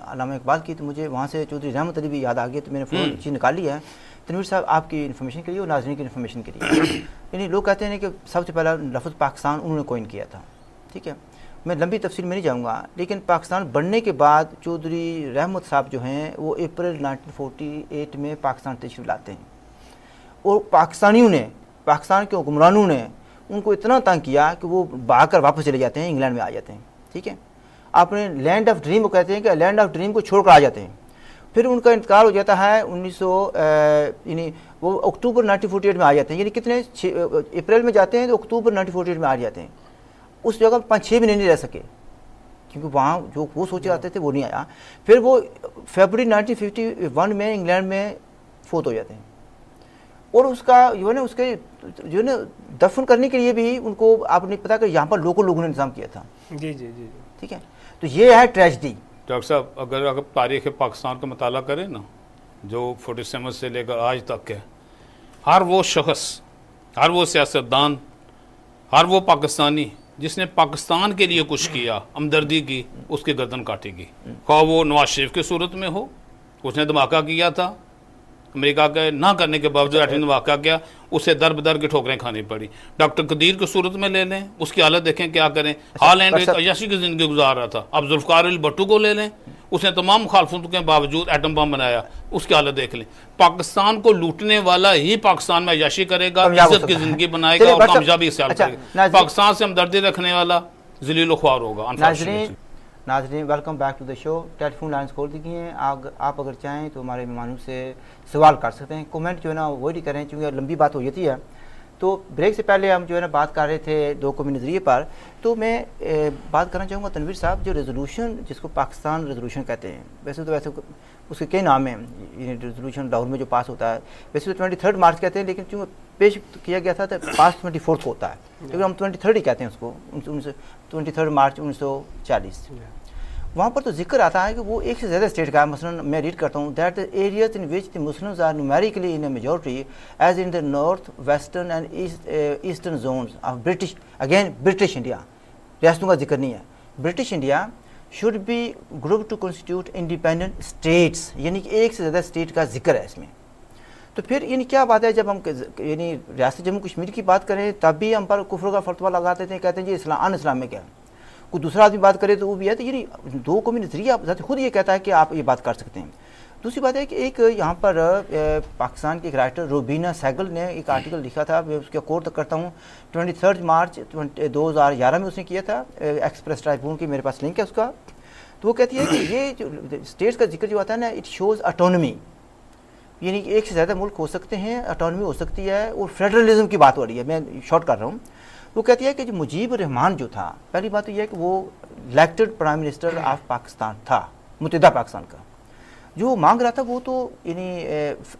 अल्लामा इकबाल की, तो मुझे वहाँ से चौधरी रहमत अली भी याद आ गई, तो मैंने फ़ौरन चीज़ निकाली है तनवीर साहब आपकी इन्फॉर्मेशन के लिए और नाज़रीन की इन्फॉर्मेशन के लिए। यानी लोग कहते हैं कि सबसे पहला लफ्ज़ पाकिस्तान उन्होंने कॉइन किया था, ठीक है। मैं लंबी तफसील में नहीं जाऊँगा, लेकिन पाकिस्तान बनने के बाद चौधरी रहमत साहब जो हैं वो अप्रैल 1948 में पाकिस्तान तशरीफ़ लाते हैं और पाकिस्तानियों ने, पाकिस्तान के हुक्मरानों ने उनको इतना तंग किया कि वो भाग कर वापस चले जाते हैं, इंग्लैंड में आ जाते हैं, ठीक है। आपने लैंड ऑफ ड्रीम को कहते हैं कि लैंड ऑफ ड्रीम को छोड़कर आ जाते हैं। फिर उनका इंतकाल हो जाता है 1900 यानी वो अक्टूबर 1948 में आ जाते हैं, यानी कितने अप्रैल में जाते हैं तो अक्टूबर 1948 में आ जाते हैं। उस जगह 5-6 महीने नहीं रह सके क्योंकि वहाँ जो वो सोचे जाते थे वो नहीं आया। फिर वो फरवरी 1951 में इंग्लैंड में फोत हो जाते हैं और उसका जो है ना उसके जो है ना दफन करने के लिए भी उनको आपने पता कि यहाँ पर लोगों ने इंतजाम किया था। जी जी जी, ठीक है, तो ये है ट्रेजिडी। डॉक्टर साहब अगर तारीख़ पाकिस्तान का मुताला करें ना, जो 47 से लेकर आज तक है, हर वो शख्स, हर वो सियासतदान, हर वो पाकिस्तानी जिसने पाकिस्तान के लिए कुछ किया, हमदर्दी की, उसकी गर्दन काटेगी। ख्वाह वो नवाज शरीफ की सूरत में हो, उसने धमाका किया था, अमेरिका के ना करने के बावजूद एटमी धमाका किया, उसे दर बदर की ठोकरें खानी पड़ी। डॉक्टर कदीर की सूरत में ले लें, उसकी हालत देखें क्या करें। हालैंड एक अयाशी की ज़िंदगी गुजार रहा था। अब जुल्फ़िकार अली भुट्टो को ले लें, उसने तमाम मुखालफतों के बावजूद एटम बम बनाया, उसकी हालत देख लें। पाकिस्तान को लूटने वाला ही पाकिस्तान में अयाशी करेगा, इज्जत की ज़िंदगी बनाएगा और कामयाबी से करेगा। पाकिस्तान से हमदर्दी रखने वाला ज़लील ख्वार होगा। नाज़रीन welcome back to the show. Telephone lines खोल दी गई हैं, आप अगर चाहें तो हमारे मेहमानों से सवाल कर सकते हैं। कमेंट जो है ना अवॉइड ही करें क्योंकि लंबी बात हो जाती है। तो ब्रेक से पहले हम जो है ना बात कर रहे थे दो कौमी नज़रिए पर, तो मैं बात करना चाहूँगा तनवीर साहब, जो रेजोल्यूशन जिसको पाकिस्तान रेजोल्यूशन कहते हैं, वैसे उसके कई नाम हैं। रेजोल्यूशन लाहौर में जो पास होता है वैसे तो 23 मार्च कहते हैं, लेकिन चूँकि पेश किया गया था तो पास 24 को होता है, क्योंकि हम 23 ही कहते हैं उसको, 23 मार्च 1940। वहाँ पर तो जिक्र आता है कि वो एक से ज़्यादा स्टेट का है। मसलन मैं रीड करता हूँ, that the areas in which the Muslims are numerically in a majority as in the north western and eastern zones of British, again British India, रियासतों का जिक्र नहीं है, British India should be group to constitute independent states, यानी कि एक से ज़्यादा स्टेट का जिक्र है इसमें। तो फिर यानी क्या बात है, जब हम यानी रियासत जम्मू कश्मीर की बात करें तब भी हम पर कुफ्र का फतवा लगाते थे, कहते हैं जी इस्लाम इस्लाम में क्या, कोई दूसरा आदमी बात करे तो वो भी है। तो ये दो कौमी नज़रिया खुद ये कहता है कि आप ये बात कर सकते हैं। दूसरी बात है कि एक यहाँ पर पाकिस्तान के एक राइटर रूबीना सहगल ने एक आर्टिकल लिखा था, मैं उसका कोट तक करता हूँ, 23 मार्च 2011 में उसने किया था, एक्सप्रेस ट्राइब्यून की मेरे पास लिंक है उसका। तो वो कहती है कि ये जो स्टेट्स का जिक्र जो आता है ना, इट शोज़ ऑटोनमी, यानी कि एक से ज़्यादा मुल्क हो सकते हैं, ऑटोनमी हो सकती है, और फेडरलिज्म की बात हो रही है, मैं शॉर्ट कर रहा हूँ। वो कहती है कि जो मुजीब रहमान जो था, पहली बात तो यह है कि वो elected prime minister of Pakistan था, मुत्तहिदा पाकिस्तान का। जो मांग रहा था वो तो यानी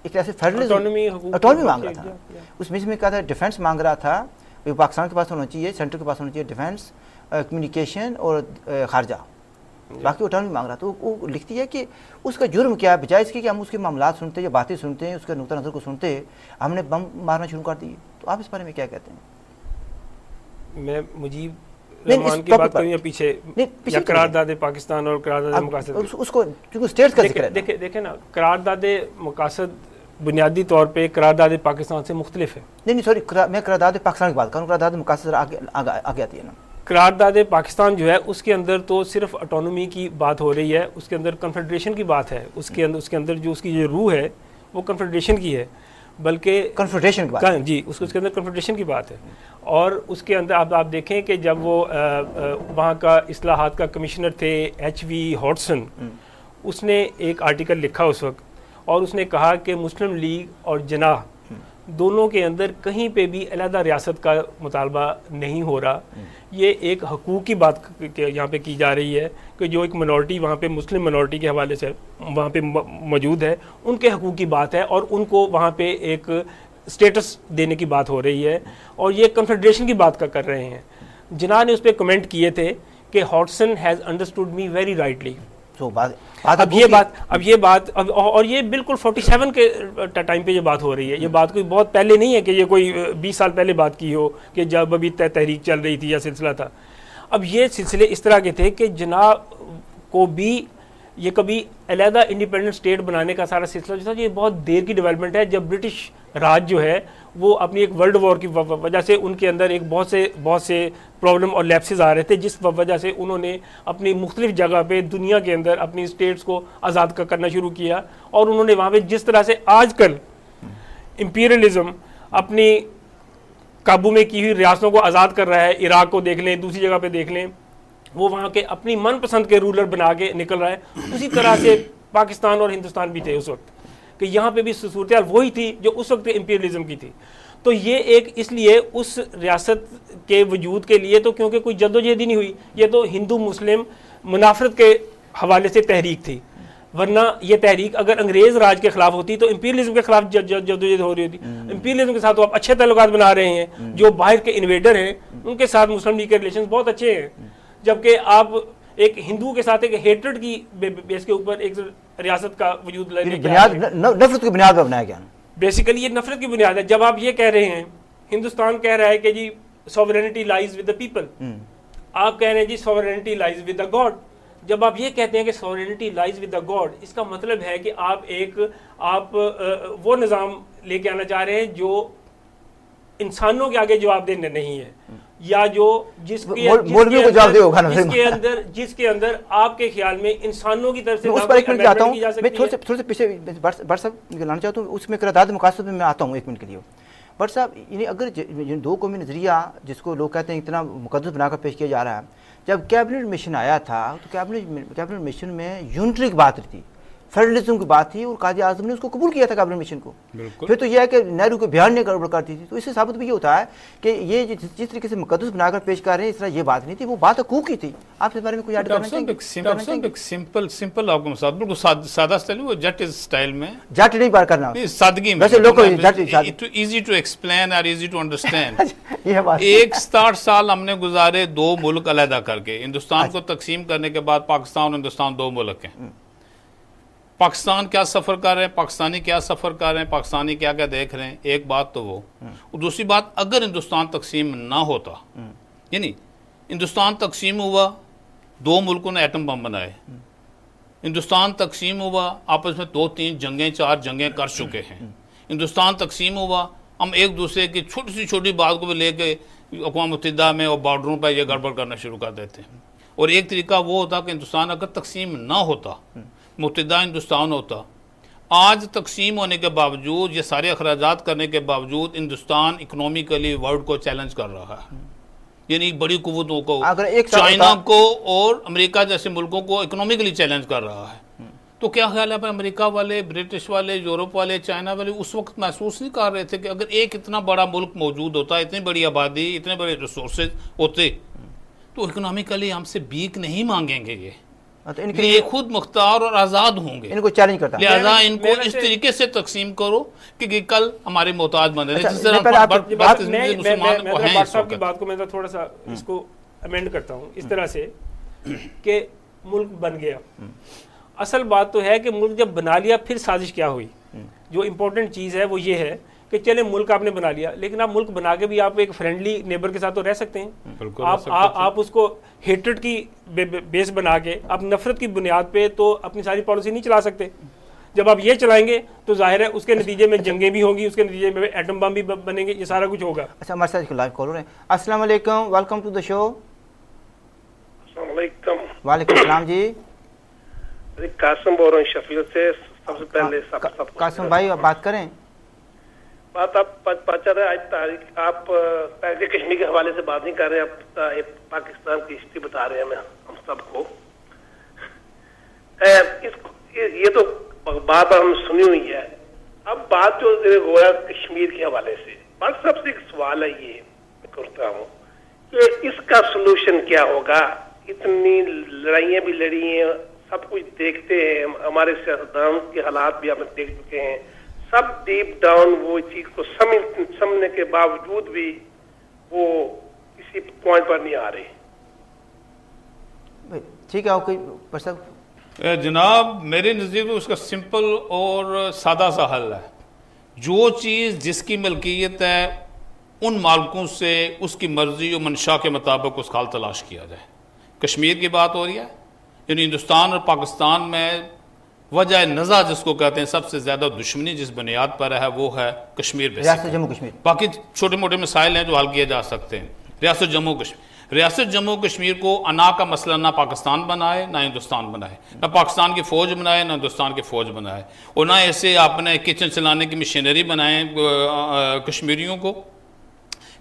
एक ऐसे फेडरलिज्म ऑटोनमी मांग रहा था। उसमें कहा था डिफेंस मांग रहा था, पाकिस्तान के पास होना चाहिए, सेंटर के पास होना चाहिए डिफेंस, कम्युनिकेशन और खारजा, बाकी ऑटोनमी मांग रहा था। तो वो लिखती है कि उसका जुर्म क्या है, बजाय इसके कि हम उसके मामला सुनते या बातें सुनते हैं, उसके नुक्ता नज़र को सुनते, हमने बम मारना शुरू कर दिए। तो आप इस बारे में क्या कहते हैं? मैं मुजीब रहमान की बात करूं या पीछे करारदाद पाकिस्तान और करारदाद मकासद, उसको क्योंकि स्टेट्स का जिक्र है। देखें ना, करारदाद मकासद बुनियादी तौर पे करारदाद पाकिस्तान से मुख्तलिफ है। नहीं सॉरी, मैं करारदाद पाकिस्तान की बात करूँ, करारदाद मकासद आगे आती है ना। करारदाद पाकिस्तान जो है उसके अंदर तो सिर्फ ऑटोनॉमी की बात हो रही है, उसके अंदर कन्फेडरेशन की बात है, उसके अंदर जो उसकी जो रूह है वो कन्फेडरेशन की है, बल्कि कन्फेडरेशन की बात जी, उसके अंदर कन्फेडरेशन की बात है। और उसके अंदर आप देखें कि जब वो वहाँ का इस्लाहात का कमिश्नर थे HV हॉटसन, उसने एक आर्टिकल लिखा उस वक्त, और उसने कहा कि मुस्लिम लीग और जनाह दोनों के अंदर कहीं पे भी अलहदा रियासत का मुतालबा नहीं हो रहा। ये एक हकूक़ की बात यहाँ पे की जा रही है कि जो एक मिनॉरिटी वहाँ पे मुस्लिम मिनॉरिटी के हवाले से वहाँ पे मौजूद है, उनके हकूक़ की बात है और उनको वहाँ पे एक स्टेटस देने की बात हो रही है और ये कन्फेडरेशन की बात कर रहे हैं। जिन्ना ने उस पर कमेंट किए थे कि Hotson has understood me very rightly. तो बात अब ये बात और ये बिल्कुल 47 के टाइम पे ये बात हो रही है। ये बात कोई बहुत पहले नहीं है कि ये कोई 20 साल पहले बात की हो कि जब अभी तहरीक चल रही थी या सिलसिला था। अब ये सिलसिले इस तरह के थे कि जिन्ना को भी ये कभी अलहदा इंडिपेंडेंट स्टेट बनाने का सारा सिलसिला जो था ये बहुत देर की डेवलपमेंट है। जब ब्रिटिश राज जो है वो अपनी एक वर्ल्ड वॉर की वजह से उनके अंदर एक बहुत से प्रॉब्लम और लैप्सेस आ रहे थे, जिस वजह से उन्होंने अपनी मुख्तलिफ जगह पे दुनिया के अंदर अपनी स्टेट्स को आज़ाद करना शुरू किया और उन्होंने वहाँ पे जिस तरह से आजकल इंपीरियलिज्म अपनी काबू में की हुई रियासतों को आज़ाद कर रहा है, इराक को देख लें, दूसरी जगह पे देख लें, वो वहाँ के अपनी मनपसंद के रूलर बना के निकल रहा है। उसी तरह से पाकिस्तान और हिंदुस्तान भी थे उस वक्त कि यहाँ पे भी सूरत हाल वही थी जो उस वक्त इंपीरियलिज्म की थी। तो ये एक इसलिए उस रियासत के वजूद के लिए तो क्योंकि कोई जद्दोजहद ही नहीं हुई, ये तो हिंदू मुस्लिम मुनाफरत के हवाले से तहरीक थी। वरना ये तहरीक अगर अंग्रेज राज के खिलाफ होती तो इंपीरियलिज्म के खिलाफ जद्दोजहद हो रही होती। इंपीरियलिज्म के साथ तो आप अच्छे ताल्लुकात बना रहे हैं, जो बाहर के इन्वेडर हैं उनके साथ मुस्लिम लीग के रिलेशन बहुत अच्छे हैं, जबकि आप एक हिंदू के साथ एक हेट्रेड की बेस के ऊपर एक रियासत का वजूद नफरत की बुनियाद पर बनाया गया। बेसिकली ये नफरत की बुनियाद है। जब आप ये कह रहे हैं हिंदुस्तान कह रहा है कि जी sovereignty lies with the people, आप कह रहे हैं जी sovereignty lies with the God. जब आप ये कहते हैं कि sovereignty lies with the God, इसका मतलब है कि आप वो निज़ाम लेके आना चाह रहे हैं जो इंसानों के आगे जवाबदेह नहीं है, या जो जिसके अंदर आपके ख्याल में इंसानों की तरफ से उस पर एक मिनट आता हूँ, मैं थोड़े से पीछे बट साहब लाना चाहता हूँ, उसमें करारदाद मुकासद में मैं आता हूँ 1 मिनट के लिए। बट साहब यानी अगर दो कौमी नज़रिया जिसको लोग कहते हैं इतना मुकद्दस बनाकर पेश किया जा रहा है, जब कैबिनेट मिशन आया था तो कैबिनेट मिशन में यूनिटरी की बात थी, फेडरलिज्म की बात थी और काजी आजम ने उसको कबूल किया था कैबिनेट मिशन को। फिर तो यह है कि नेहरू को बिहार ने गड़बड़ करती थी। तो इससे साबित भी ये होता है कि ये जिस तरीके से मुकद्दस बनाकर पेश कर रहे हैं, इस तरह ये बात नहीं थी, वो बात हकूक की थी। आप इस बारे में कोई ऐड करना चाहेंगे? सिंपल आपको मसाला बिल्कुल सादा स्टाइल, वो जट स्टाइल में, जट नहीं बात करना, सादगी में, वैसे लोग इजी टू एक्सप्लेन और इजी टू अंडरस्टैंड। 61 साल हमने गुजारे 2 मुल्क अलहदा करके। हिंदुस्तान को तकसीम करने के बाद पाकिस्तान और हिंदुस्तान 2 मुल्क हैं। पाकिस्तान क्या सफ़र कर रहे हैं, पाकिस्तानी क्या सफ़र कर रहे हैं, पाकिस्तानी क्या क्या देख रहे हैं, एक बात तो वो। और दूसरी बात, अगर हिंदुस्तान तकसीम ना होता, यानी हिंदुस्तान तकसीम हुआ, 2 मुल्कों ने एटम बम बनाए, हिंदुस्तान तकसीम हुआ, आपस में 2-3 जंगें 4 जंगें कर चुके हैं, हिंदुस्तान तकसीम हुआ, हम एक दूसरे की छोटी सी छोटी बात को लेके अक़वाम मुत्तहिदा में और बॉर्डरों पर यह गड़बड़ करना शुरू कर देते हैं। और एक तरीका वो होता कि हिंदुस्तान अगर तकसीम ना होता, मुत्तहिदा हिंदुस्तान होता, आज तकसीम होने के बावजूद, ये सारे अखराजात करने के बावजूद, हिंदुस्तान इकोनॉमिकली वर्ल्ड को चैलेंज कर रहा है। यानी बड़ी कुव्वतों को, चाइना को और अमेरिका जैसे मुल्कों को इकोनॉमिकली चैलेंज कर रहा है। तो क्या ख्याल है, अमेरिका वाले, ब्रिटिश वाले, यूरोप वाले, चाइना वाले उस वक्त महसूस नहीं कर रहे थे कि अगर एक इतना बड़ा मुल्क मौजूद होता, इतनी बड़ी आबादी, इतने बड़े रिसोर्सेज होते, तो इकोनॉमिकली हमसे भीख नहीं मांगेंगे, ये खुद मुख्तार और आज़ाद होंगे। इनको चैलेंज करता है, लिहाजा इनको इस तरीके से तकसीम करो कि कल हमारे मोहताज बने। जिस तरह की बात को मैं थोड़ा सा इसको अमेंड करता हूँ इस तरह से कि मुल्क बन गया। असल बात तो है कि मुल्क जब बना लिया फिर साजिश क्या हुई। जो इम्पोर्टेंट चीज़ है वो ये है कि चले मुल्क आपने बना लिया, लेकिन आप मुल्क बना के भी आप एक फ्रेंडली नेबर के साथ तो रह सकते हैं। आप उसको हेट्रेड की बेस बना के, आप नफरत की बुनियाद पे तो अपनी सारी पॉलिसी नहीं चला सकते। जब आप ये चलाएंगे तो जाहिर है उसके नतीजे में जंगें भी होंगी, उसके नतीजे में एटम बम भी बनेंगे, ये सारा कुछ होगा। अच्छा, हमारे साथ लाइव कॉलर है। अस्सलाम वालेकुम, वेलकम टू द शो। वालेकुम सलाम जी। कासिम बोल रहा हूँ शफील से। सबसे पहले कासिम भाई आप बात करें। बात आप आज तारीख आप पहले कश्मीर के हवाले से बात नहीं कर रहे, आप पाकिस्तान की हिस्ट्री बता रहे हैं हम सबको। ये तो बात हम सुनी हुई है। अब बात जो गोया कश्मीर के हवाले से, बस सबसे एक सवाल है ये करता हूँ कि इसका सोल्यूशन क्या होगा। इतनी लड़ाइयाँ भी लड़ी हैं, सब कुछ देखते हैं, हमारे सियासतदान के हालात भी हम देख चुके हैं, सब डीप डाउन वो चीज को समझने के बावजूद भी वो किसी पॉइंट पर नहीं आ रहे। ठीक है, ओके जनाब, मेरे नज़दीक में उसका सिंपल और सादा सा हल है। जो चीज़ जिसकी मलकियत है उन मालिकों से उसकी मर्जी और मंशा के मुताबिक उसका हल तलाश किया जाए। कश्मीर की बात हो रही है, यानी हिंदुस्तान और पाकिस्तान में वजह नज़ा जिसको कहते हैं, सबसे ज़्यादा दुश्मनी जिस बुनियाद पर है वो है कश्मीर, जम्मू कश्मीर। बाकी छोटे मोटे मसाइल हैं जो हल किए जा सकते हैं। रियासत जम्मू कश्मीर को अना का मसला ना पाकिस्तान बनाए ना हिंदुस्तान बनाए, ना पाकिस्तान की फ़ौज बनाए ना हिंदुस्तान की फ़ौज बनाए, और ना ऐसे आपने किचन चलाने की मशीनरी बनाए कश्मीरियों को।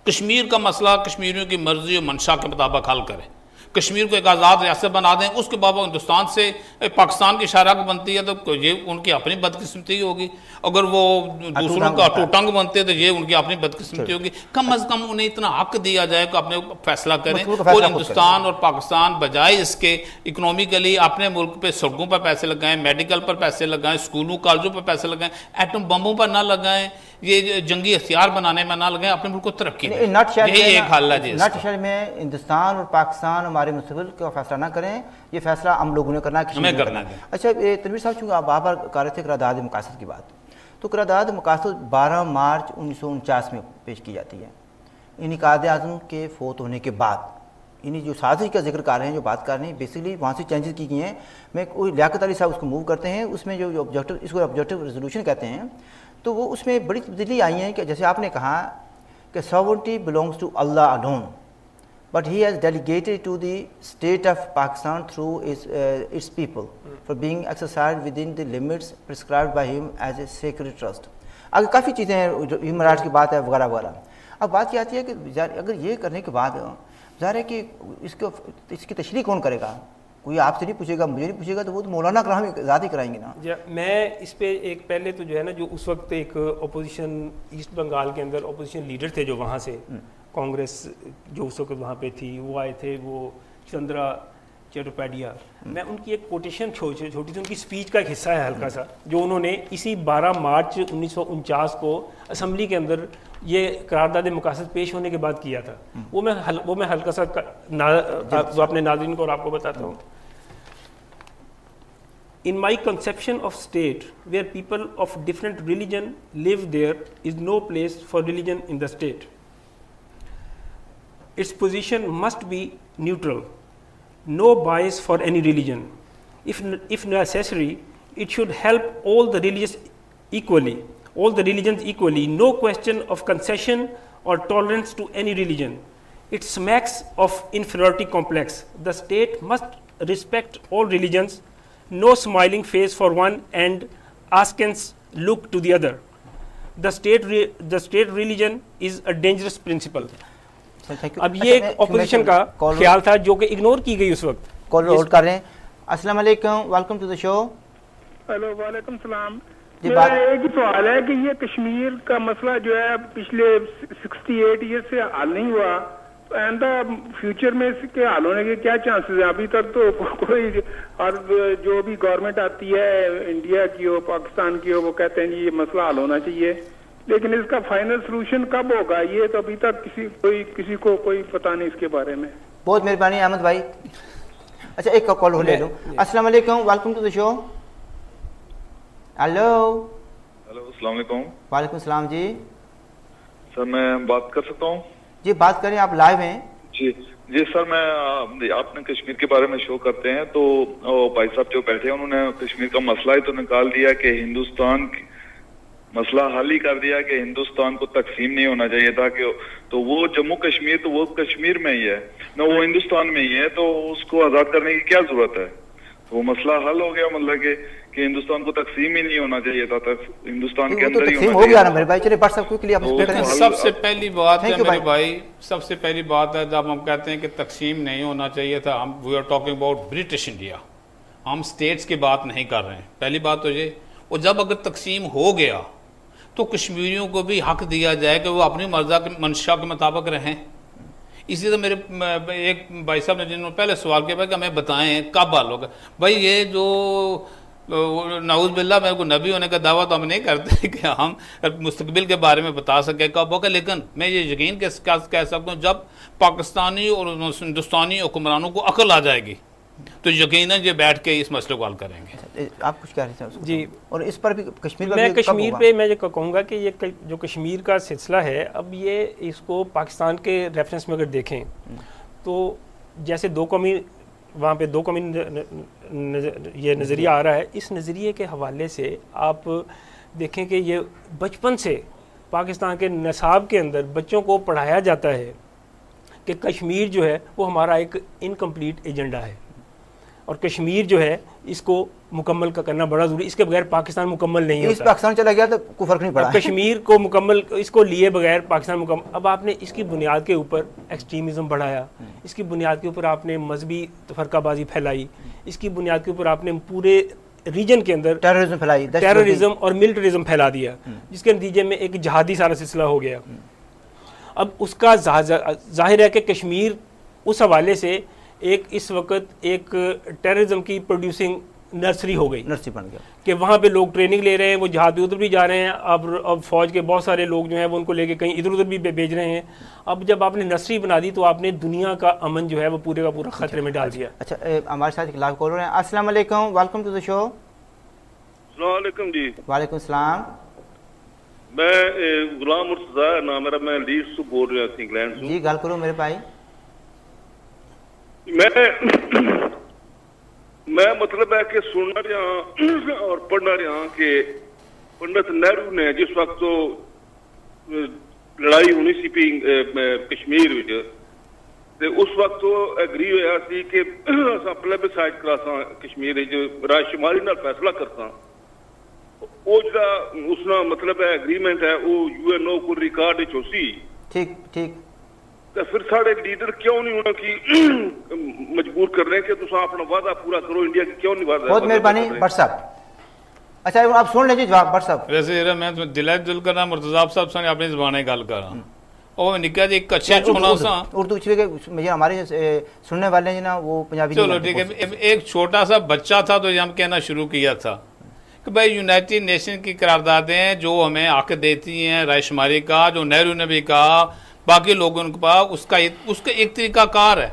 कश्मीर का मसला कश्मीरियों की मर्जी और मंशा के मुताबिक हल करें। कश्मीर को एक आज़ाद रियासत बना दें, उसके बाद हिंदुस्तान से पाकिस्तान की शराक बनती है तो ये उनकी अपनी बदकिस्मती होगी। अगर वो दूसरों का टोटंग बनते हैं तो ये उनकी अपनी बदकिस्मती होगी। कम अज़ कम उन्हें इतना हक दिया जाए कि अपने फैसला करें। और हिंदुस्तान और पाकिस्तान बजाय इसके इकोनॉमिकली अपने मुल्क पे सड़कों पर पैसे लगाएं, मेडिकल पर पैसे लगाएं, स्कूलों कॉलेजों पर पैसे लगाएं, एटम बमों पर ना लगाएं, ये जंगी हथियार बनाने में ना लगाएं, अपने मुल्क को तरक्की दें। यही एक हल है। नटशेल में हिंदुस्तान और पाकिस्तान हमारे मुस्तकबिल का फैसला ना करें, ये फैसला हम लोगों ने करना है। अच्छा तनवीर साहब, चूँकि आप बार कर रहे थे करारदाद मकासद की बात, तो करारदाद मकासद 12 मार्च 1949 में पेश की जाती है। इन कायद-ए-आज़म के फोत होने के बाद इन्हीं जो साजिश का जिक्र कर रहे हैं, जो बात कर रहे हैं, बेसिकली वहाँ से चेंजेस की गई हैं। मैं कोई लियाकत अली साहब उसको मूव करते हैं, उसमें जो ऑब्जेक्टिव, इसको ऑब्जेक्टिव रेजोल्यूशन कहते हैं, तो वो उसमें बड़ी तब्दीली आई है कि जैसे आपने कहा कि sovereignty belongs to Allah alone, but he has delegated to the state of Pakistan through its people for being exercised within the limits prescribed by him as a sacred trust। आगे काफ़ी चीज़ें हैं, ह्यूमन राइट्स की बात है वगैरह वगैरह। अब बात क्या आती है कि अगर ये करने के बाद ज़ाहिर है कि इसकी तशरीह कौन करेगा? कोई आपसे नहीं पूछेगा, मुझे नहीं पूछेगा, तो वो तो मौलाना कराम ज़ात ही कराएंगे ना। मैं इस पे एक पहले तो जो है ना, जो उस वक्त एक अपोजिशन ईस्ट बंगाल के अंदर अपोजिशन लीडर थे जो वहाँ से कांग्रेस जो उस वक्त वहाँ पे थी, वो आए थे, वो चंद्रा चट्टोपाध्याय। मैं उनकी एक कोटेशन छोटी सी उनकी स्पीच का एक हिस्सा है हल्का सा, जो उन्होंने इसी 12 मार्च 1949 को असम्बली के अंदर ये करारदाद मकासद पेश होने के बाद किया था। वो मैं हल्का सा अपने नाज़रीन को और आपको बताता हूँ। In my conception of state where people of different religion live, there is no place for religion in the state. Its position must be neutral, no bias for any religion. If necessary, it should help all the religions equally, no question of concession or tolerance to any religion. It smacks of inferiority complex. The state must respect all religions, no smiling face for one and askance look to the other. The state religion is a dangerous principle. अब ये एक opposition का ख्याल था जो कि ignore की गई उस वक्त। कॉल होल्ड कर रहे हैं। अस्सलाम वालेकुम, welcome to the show. Hello, वालेकुम सलाम। मेरा एक ही सवाल है कि ये कश्मीर का मसला जो है पिछले 68 ईयर से हल नहीं हुआ, एंड फ्यूचर में इसके हल होने के क्या चांसेस हैं? अभी तक तो कोई, और जो भी गवर्नमेंट आती है इंडिया की हो पाकिस्तान की हो, वो कहते हैं ये मसला हल होना चाहिए, लेकिन इसका फाइनल सोल्यूशन कब होगा ये तो अभी तक किसी को कोई पता नहीं इसके बारे में। बहुत मेहरबानी अहमद भाई। अच्छा एक कॉल हो ले लो। अस्सलाम वालेकुम, welcome to the show. Hello अस्सलाम वालेकुम। वालेकुम सलाम जी। सर मैं बात कर सकता हूँ? जी बात करें, आप लाइव हैं। जी सर, मैं आपने कश्मीर के बारे में शो करते हैं तो भाई साहब जो बैठे हैं उन्होंने कश्मीर का मसला ही तो निकाल दिया कि हिंदुस्तान मसला हल ही कर दिया कि हिंदुस्तान को तकसीम नहीं होना चाहिए था, कि तो वो जम्मू कश्मीर तो वो कश्मीर में ही है ना, वो हिंदुस्तान में ही है, तो उसको आजाद करने की क्या जरूरत है? तो वो मसला हल हो गया, मतलब कि हिंदुस्तान को तकसीम ही नहीं होना चाहिए था, हिंदुस्तान के अंदर ही हो गया ना मेरे भाई। चलिए बात सबको क्लियर आप सबसे पहली बात है मेरे भाई, सबसे पहली बात है जब हम कहते हैं कि तकसीम नहीं होना चाहिए था, हम we are talking about British India, हम स्टेट्स की बात नहीं कर रहे हैं। पहली बात तो ये, और जब अगर तकसीम हो गया तो कश्मीरियों को भी हक दिया जाए कि वो अपनी मर्जा के मंशा के मुताबिक रहें। इसी तरह मेरे एक भाई साहब ने जिन्होंने पहले सवाल किया कि हमें बताएं कब हल होगा। भाई ये जो नाउज़ बिल्लाह मेरे को नबी होने का दावा तो हम नहीं करते कि हम मुस्तकबिल के बारे में बता सकें कब होगा, लेकिन मैं ये यकीन कह सकता हूँ जब पाकिस्तानी और हिंदुस्तानी हुक्मरानों को अकल आ जाएगी तो यकीनन ये बैठ के इस मसले को हल करेंगे। आप कुछ कह रहे थे जी, और इस पर भी कश्मीर मैं कश्मीर पे मैं ये कहूँगा कि ये जो कश्मीर का सिलसिला है, अब ये इसको पाकिस्तान के रेफरेंस में अगर देखें तो जैसे दो कौमी वहाँ पे दो कौमी ये नज़रिया आ रहा है, इस नज़रिए के हवाले से आप देखें कि ये बचपन से पाकिस्तान के निसाब के अंदर बच्चों को पढ़ाया जाता है कि कश्मीर जो है वो हमारा एक इनकम्प्लीट एजेंडा है और कश्मीर जो है इसको मुकम्मल का करना बड़ा ज़रूरी, इसके बगैर पाकिस्तान मुकम्मल नहीं होता। पाकिस्तान चला गया तो कोई फ़र्क नहीं पड़ा। कश्मीर को मुकम्मल, इसको लिए बगैर पाकिस्तान मुकम्मल। अब आपने इसकी बुनियाद के ऊपर एक्सट्रीमिज़म बढ़ाया, इसकी बुनियाद के ऊपर आपने मजहबी फ़रकाबाजी फैलाई, इसकी बुनियाद के ऊपर आपने पूरे रीजन के अंदर टेररिज्म फैलाई, टेररिज्म और मिलिटरिज्म फैला दिया, जिसके नतीजे में एक जहादी सारा सिलसिला हो गया। अब उसका जाहिर है कि कश्मीर उस हवाले से एक इस वक्त एक टेररिज्म की प्रोड्यूसिंग नर्सरी हो गई, नर्सरी बन गया कि वहाँ पे लोग ट्रेनिंग ले रहे हैं, वो जहाद उधर भी जा रहे हैं। अब फौज के बहुत सारे लोग जो हैं वो उनको लेके कहीं इधर उधर भी भेज रहे हैं। अब जब आपने नर्सरी बना दी तो आपने दुनिया का अमन जो है वो पूरे का पूरा खतरे में डाल दिया। अच्छा, हमारे साथ एक लाइव कॉलर हैं। अस्सलाम वालेकुम, वेलकम टू द शो। अस्सलाम वालेकुम जी। वालेकुम सलाम। मैं गुलाम मुर्तज़ा नाम मेरा, मैं लीड्स से बोल रहा हूँ इंग्लैंड से। जी गल करो मेरे भाई। मैं मतलब है कि सुनना रहा और पढ़ना रहा कि पंडित नेहरू ने जिस वक्त तो लड़ाई होनी सी पी कश्मीर विच ते उस वक्त तो एग्री होया सी कि असां प्लेबिसाइड करासां कश्मीर जो रायशुमारी नाल फैसला करसां। वो जिहड़ा उसना मतलब है एग्रीमेंट है वो यूएनओ को रिकॉर्ड विच होसी। ठीक ठीक। तो फिर साढ़े लीडर क्यों नहीं होना कि मजबूर कर रहे हैं कि तुम अपना वादा पूरा करो, इंडिया की क्यों नहीं वादा? बहुत मेहरबानी भट्ट साहब। अच्छा आप सुन लीजिए जवाब भट्ट साहब। वैसे मैं दिलाय दिल करना मुर्तज़ा साहब से अपनी ज़बान गल करा और निका जी एक अच्छे छोटा सा उर्दू मुझे हमारे सुनने वाले हैं ना वो पंजाबी। चलो ठीक है। एक छोटा सा बच्चा था तो हम कहना शुरू किया था कि भाई यूनाइटेड नेशन की करारदादें जो हमें हक देती हैं रायशुमारी का, जो नेहरू ने भी कहा, बाकी लोगों के पास उसका एक तरीकाकार है।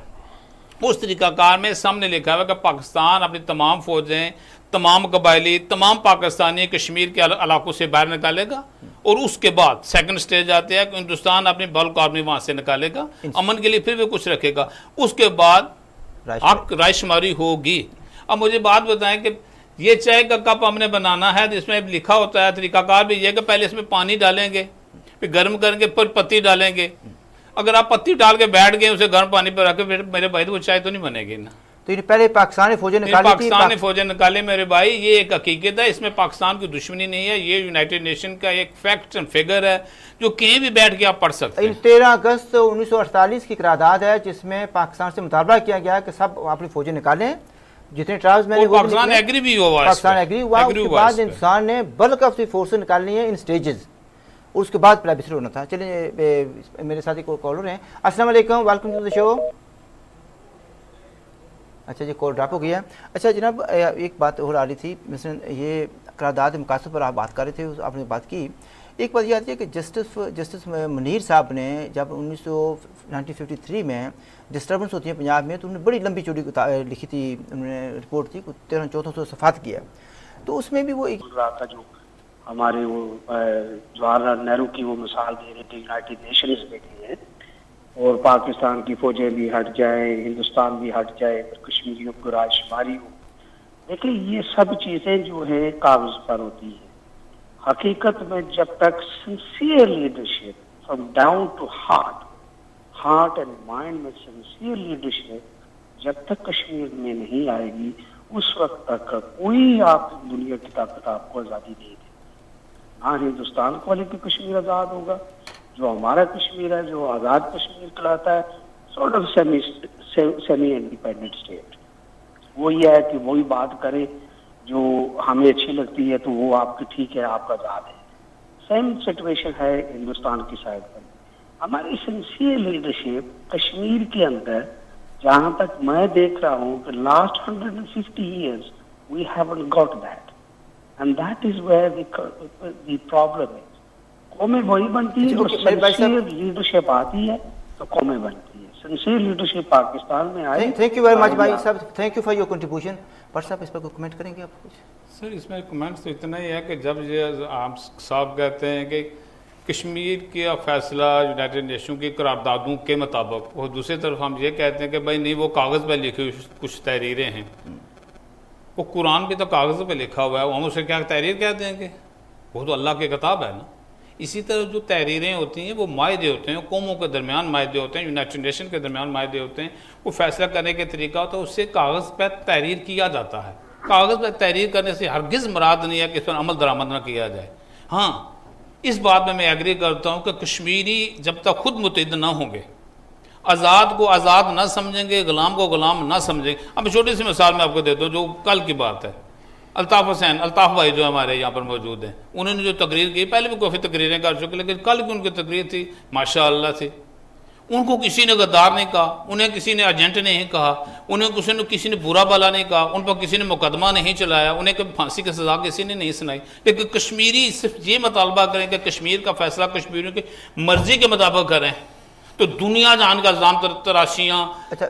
उस तरीकाकार में सामने लिखा हुआ कि पाकिस्तान अपनी तमाम फौजें, तमाम कबायली, तमाम पाकिस्तानी कश्मीर के इलाकों से बाहर निकालेगा और उसके बाद सेकंड स्टेज आते हैं कि हिंदुस्तान अपनी बल्क आर्मी वहां से निकालेगा, अमन के लिए फिर भी कुछ रखेगा, उसके बाद हक रायशुमारी होगी। अब मुझे बात बताएं कि ये चाय का कप हमने बनाना है तो इसमें लिखा होता है तरीकाकार भी ये कि पहले इसमें पानी डालेंगे, फिर गर्म करेंगे, फिर पत्ती डालेंगे। अगर आप पत्ती डाल के बैठ गए उसे गर्म पानी पर रखे फिर मेरे भाई तो वो चाय तो नहीं बनेगी ना। तो पहले पाकिस्तानी फौजें निकाली, पाकिस्तान ने फौजें निकाले मेरे भाई, ये एक हकीकत है, इसमें पाकिस्तान की दुश्मनी नहीं है, ये यूनाइटेड नेशन का एक फैक्ट एंड फिगर है जो कहीं भी बैठ के आप पढ़ सकते हैं। 13 अगस्त 1948 की करारदाद है जिसमें पाकिस्तान से मुतालबा किया गया कि सब अपनी फौजें निकालें, जितने ट्रायल्स मैंने पाकिस्तान एग्री भी हुआ, पाकिस्तान एग्री हुआ। उसके बाद हिंदुस्तान ने बल्क ऑफ द फोर्सेस निकालनी है इन स्टेजेस, उसके बाद प्लेबिसाइड होना था। चलिए मेरे साथ एक कॉलर हैं। अस्सलाम वालेकुम, वेलकम टू द शो। अच्छा ये कॉल ड्रॉप हो गया। अच्छा जनाब एक बात और आ रही थी, मिसल ये करारदाद मकासद पर आप बात कर रहे थे, आपने बात की। एक बात याद है कि जस्टिस मुनीर साहब ने जब 1953 में डिस्टर्बेंस होती है पंजाब में तो उन्होंने बड़ी लंबी चौड़ी लिखी थी, उन्होंने रिपोर्ट थी 1300-1400 सफ़ात किया, तो उसमें भी वो एक रहा था जो हमारे वो जवाहरलाल नेहरू की वो मिसाल दे रहे थे यूनाइटेड नेशंस में भी है और पाकिस्तान की फौजें भी हट जाए, हिंदुस्तान भी हट जाए, फिर कश्मीरियों को राजशुमारी हो। देखिए ये सब चीज़ें जो है कागज पर होती है, हकीकत में जब तक sincere leadership from down to heart and mind में सिंसियर लीडरशिप जब तक कश्मीर में नहीं आएगी उस वक्त तक कोई आप दुनिया की ताकत आपको आज़ादी नहीं देगी। ना हिंदुस्तान को लेकर कश्मीर आज़ाद होगा, जो हमारा कश्मीर है जो आज़ाद कश्मीर कहलाता है, sort of semi independent state. वो ये है कि वही बात करें जो हमें अच्छी लगती है तो वो आपकी ठीक है, आपका आजाद है। सेम सिचुएशन है हिंदुस्तान की साइड पर। हमारी सिंसियर लीडरशिप कश्मीर के अंदर, जहां तक मैं देख रहा हूं कि last 150 years we haven't got that, and that is where the problem is. कौमें वही बनती है जो सिंसियर लीडरशिप आती है तो कौमें बनती है। सिंसियर लीडरशिप पाकिस्तान में आई। थैंक यू वेरी मच भाई साहब, thank you for your contribution. पर साहब इस पर कोई कमेंट करेंगे आप कुछ? सर इसमें कमेंट्स तो इतना ही है कि जब ये आप साहब कहते हैं कि कश्मीर का फैसला यूनाइटेड नेशन की करारदादों के मुताबिक, और दूसरी तरफ हम ये कहते हैं कि भाई नहीं वो कागज़ पर लिखी हुई कुछ तहरीरें हैं, वो कुरान भी तो कागज़ पे लिखा हुआ है, हम उसे क्या तहरीर कह देंगे? वो तो अल्लाह की किताब है ना। इसी तरह जो तहरीरें होती हैं वो मायदे होते हैं, कौमों के दरमियान मायदे होते हैं, यूनाइटेड नेशन के दरमियान मायदे होते हैं। वो फैसला करने के तरीका होता है, उससे कागज़ पर तहरीर किया जाता है। कागज़ पर तहरीर करने से हरगिज़ मुराद नहीं है कि इस पर अमल दरामद न किया जाए। हाँ, इस बात में मैं एग्री करता हूँ कि कश्मीरी जब तक खुद मुतहिद ना होंगे, आज़ाद को आज़ाद ना समझेंगे, गुलाम को गुलाम ना समझेंगे। अब छोटी सी मिसाल मैं आपको देता हूँ जो कल की बात है। अल्ताफ़ हुसैन, अल्ताफ़ भाई जो हमारे यहाँ पर मौजूद हैं, उन्होंने जो तकरीर की, पहले भी काफ़ी तकरीरें कर चुके, लेकिन कल की उनकी तकरीर थी माशाअल्लाह थी। उनको किसी ने गद्दार नहीं कहा, उन्हें किसी ने एजेंट नहीं कहा, उन्हें किसी ने बुरा भला नहीं कहा, उन पर किसी ने मुकदमा नहीं चलाया, उन्हें कभी फांसी की सज़ा किसी ने नहीं सुनाई। लेकिन कश्मीरी सिर्फ ये मुतालबा करें कि कश्मीर का फैसला कश्मीरियों की मर्जी के मुताबिक करें, तो दुनिया जान का इल्जाम तराशियां,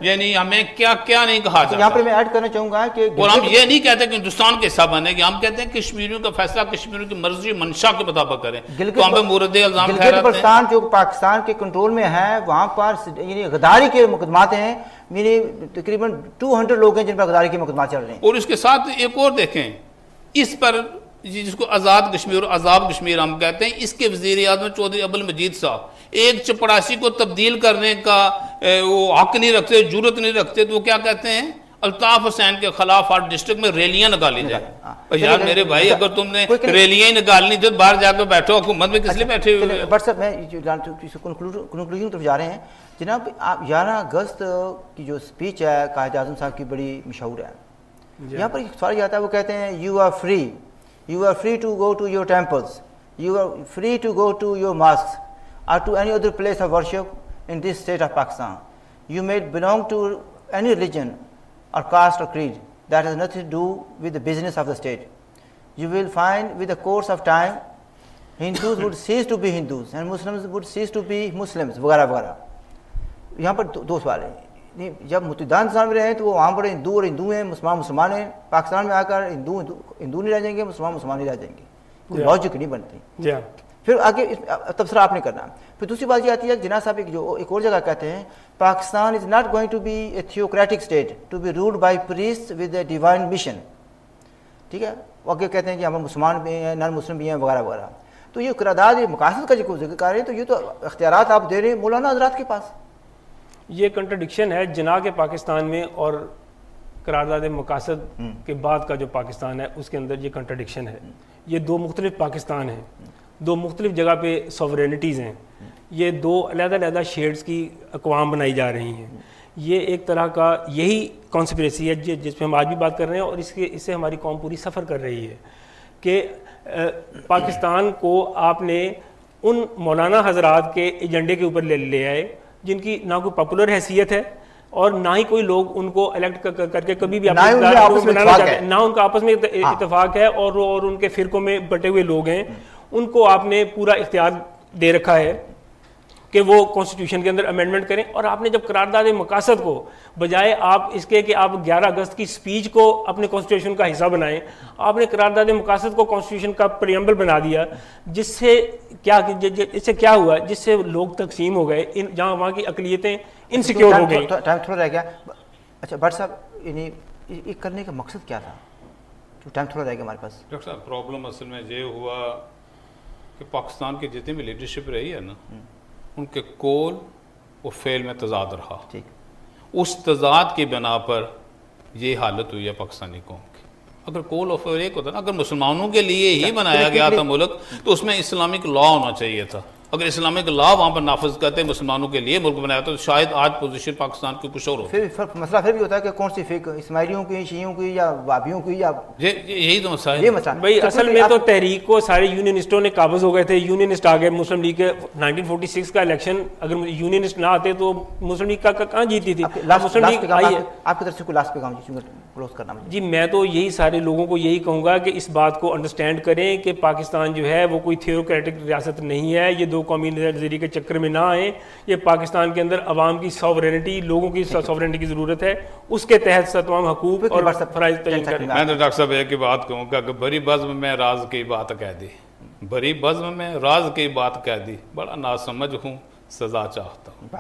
यानी हमें क्या क्या नहीं कहा जाता। यहाँ पर मैं ऐड करना चाहूंगा कि और हम ये नहीं कहते कि हिंदुस्तान के हिस्सा बनेगी, हम कहते हैं कश्मीरियों का फैसला कश्मीरियों की मर्जी मंशा के मुताबिक करें। तो हमें मुर्दे इल्जाम गिलगित जो पाकिस्तान के कंट्रोल में है, वहाँ पर गद्दारी के मुकदमात हैं, मेरे तकरीबन 200 लोग हैं जिन पर गद्दारी के मुकदमा चल रहे हैं। और इसके साथ एक और देखें, इस पर जिसको आज़ाद कश्मीर और आज़ाद कश्मीर हम कहते हैं, इसके वज़ीर आज़म चौधरी अब्दुल मजीद साहब एक चपड़ासी को तब्दील करने का वो हक नहीं रखते, जरूरत नहीं रखते, तो वो क्या कहते हैं, अल्ताफ़ हुसैन के खिलाफ हर डिस्ट्रिक्ट में रैलियां निकाली जाए। यार मेरे भाई, अगर तुमने रैलियां ही निकालनी तो बाहर जाकर बैठो, हुकूमत में किस लिए बैठे हुए? बट सर मैं कंक्लूजन तरफ जा रहे हैं जनाब। आप 11 अगस्त की जो स्पीच है कायद आज़म साहब की बड़ी मशहूर है। यहाँ पर एक सवाल आता है, वो कहते हैं you are free to go to your temples, you are free to go to your mosques or to any other place of worship in this state of Pakistan. You may belong to any religion or caste or creed that has nothing to do with the business of the state. You will find with the course of time Hindus would cease to be Hindus and Muslims would cease to be Muslims वगैरह वगैरह। यहाँ पर दो सवाल हैं। जब मुतहिदान में रहे हैं तो वो वहाँ पर हिंदू और हिंदू हैं, मुसलमान हैं। पाकिस्तान में आकर हिंदू नहीं रह जाएंगे, मुसलमान नहीं रह जाएंगे, कोई लॉजिक नहीं बनती। फिर आगे तबसरा आपने करना। फिर दूसरी बात ये आती है, जिन्ना साहब एक और जगह कहते हैं, Pakistan is not going to be a theocratic state to be ruled by priest with a divine mission. ठीक है, वो आगे कहते हैं कि हम मुसलमान भी हैं, नॉन मुस्लिम भी हैं वगैरह वगैरह। तो ये करारदाद, ये मकासद का जो जिक्र कर रहे हैं, तो ये तो अख्तियारात आप दे रहे हैं मौलाना हजरात के पास। ये कंट्रडिक्शन है जना के पाकिस्तान में और करारदाद मकासद के बाद का जो पाकिस्तान है उसके अंदर ये कंट्रडिक्शन है। ये दो मुख्तलिफ पाकिस्तान हैं, दो मुख्तलिफ जगह पे सॉवरेनिटीज़ हैं, ये दो अलग-अलग शेड्स की अक़वाम बनाई जा रही हैं। ये एक तरह का यही कॉन्स्पिरेसी है जिस पे हम आज भी बात कर रहे हैं, और इससे हमारी कौम पूरी सफ़र कर रही है कि पाकिस्तान को आपने उन मौलाना हजरात के एजेंडे के ऊपर ले आए जिनकी ना कोई पॉपुलर हैसियत है और ना ही कोई लोग उनको इलेक्ट करके कभी भी ना उनका आपस में इत्तेफाक है, और उनके फ़िरकों में बटे हुए लोग हैं, उनको आपने पूरा इख्तियार दे रखा है कि वो कॉन्स्टिट्यूशन के अंदर अमेंडमेंट करें। और आपने जब करारदाद मकासद को बजाय आप इसके कि आप 11 अगस्त की स्पीच को अपने कॉन्स्टिट्यूशन का हिस्सा बनाएं, आपने करारदाद मकासद को कॉन्स्टिट्यूशन का प्रियम्बल बना दिया, जिससे क्या हुआ, जिससे लोग तकसीम हो गए, जहाँ वहाँ की अकलियतें इनसिक्योर हो गई। टाइम थोड़ा रह गया। अच्छा भट्ट साहब, ये करने का मकसद क्या था? टाइम थोड़ा रह गया हमारे पास। डॉक्टर साहब, प्रॉब्लम असल में ये हुआ कि पाकिस्तान की जितनी भी लीडरशिप रही है ना, उनके कौल और फेल में तजाद रहा। ठीक, उस तजाद की बिना पर ये हालत हुई है पाकिस्तानी कौम की। अगर कौल और फेल एक होता ना, अगर मुसलमानों के लिए ही बनाया गया था मुल्क, तो उसमें इस्लामिक लॉ होना चाहिए था। अगर इस्लामिक लॉ वहाँ पर नाफिज करते मुसलमानों के लिए मुल्क बनाया तो शायद आज पोजीशन पाकिस्तान की कुछ और हो। फिर मसला फिर भी होता है कि कौन सी फेक इस्माइलियों की, शियों की या वाबियों की, या यही तो मसला है। ये मसला भाई असल में तो तहरीक को सारे यूनियनिस्टों ने काबज हो गए थे, यूनियनिस्ट आ गए। मुस्लिम लीग के 1946 का इलेक्शन अगर यूनियनिस्ट ना आते तो मुस्लिम लीग कहाँ जीती थी। मुस्लिम लीग आई है। आपकी तरफ से कोई लास्ट पैगाम क्लोज करना जी, मैं तो यही सारे लोगों को यही कहूँगा कि इस बात को अंडरस्टैंड करें कि पाकिस्तान जो है वो कोई थियोक्रेटिक रियासत नहीं है। ये दो कौमी नज़रिए के चक्कर में ना आए। ये पाकिस्तान के अंदर अवाम की सॉवरेनिटी, लोगों की सॉवरेनिटी की ज़रूरत है, उसके तहत तमाम हकूक़ और फ़राइज़ तयन करें। मैं तो डॉक्टर साहब एक ही बात कहूँगा कि बड़ी बज़्म में राज की बात कह दी, बड़ी बज़्म में राज की बात कह दी, बड़ा नासमझ हूँ, सज़ा चाहता हूँ।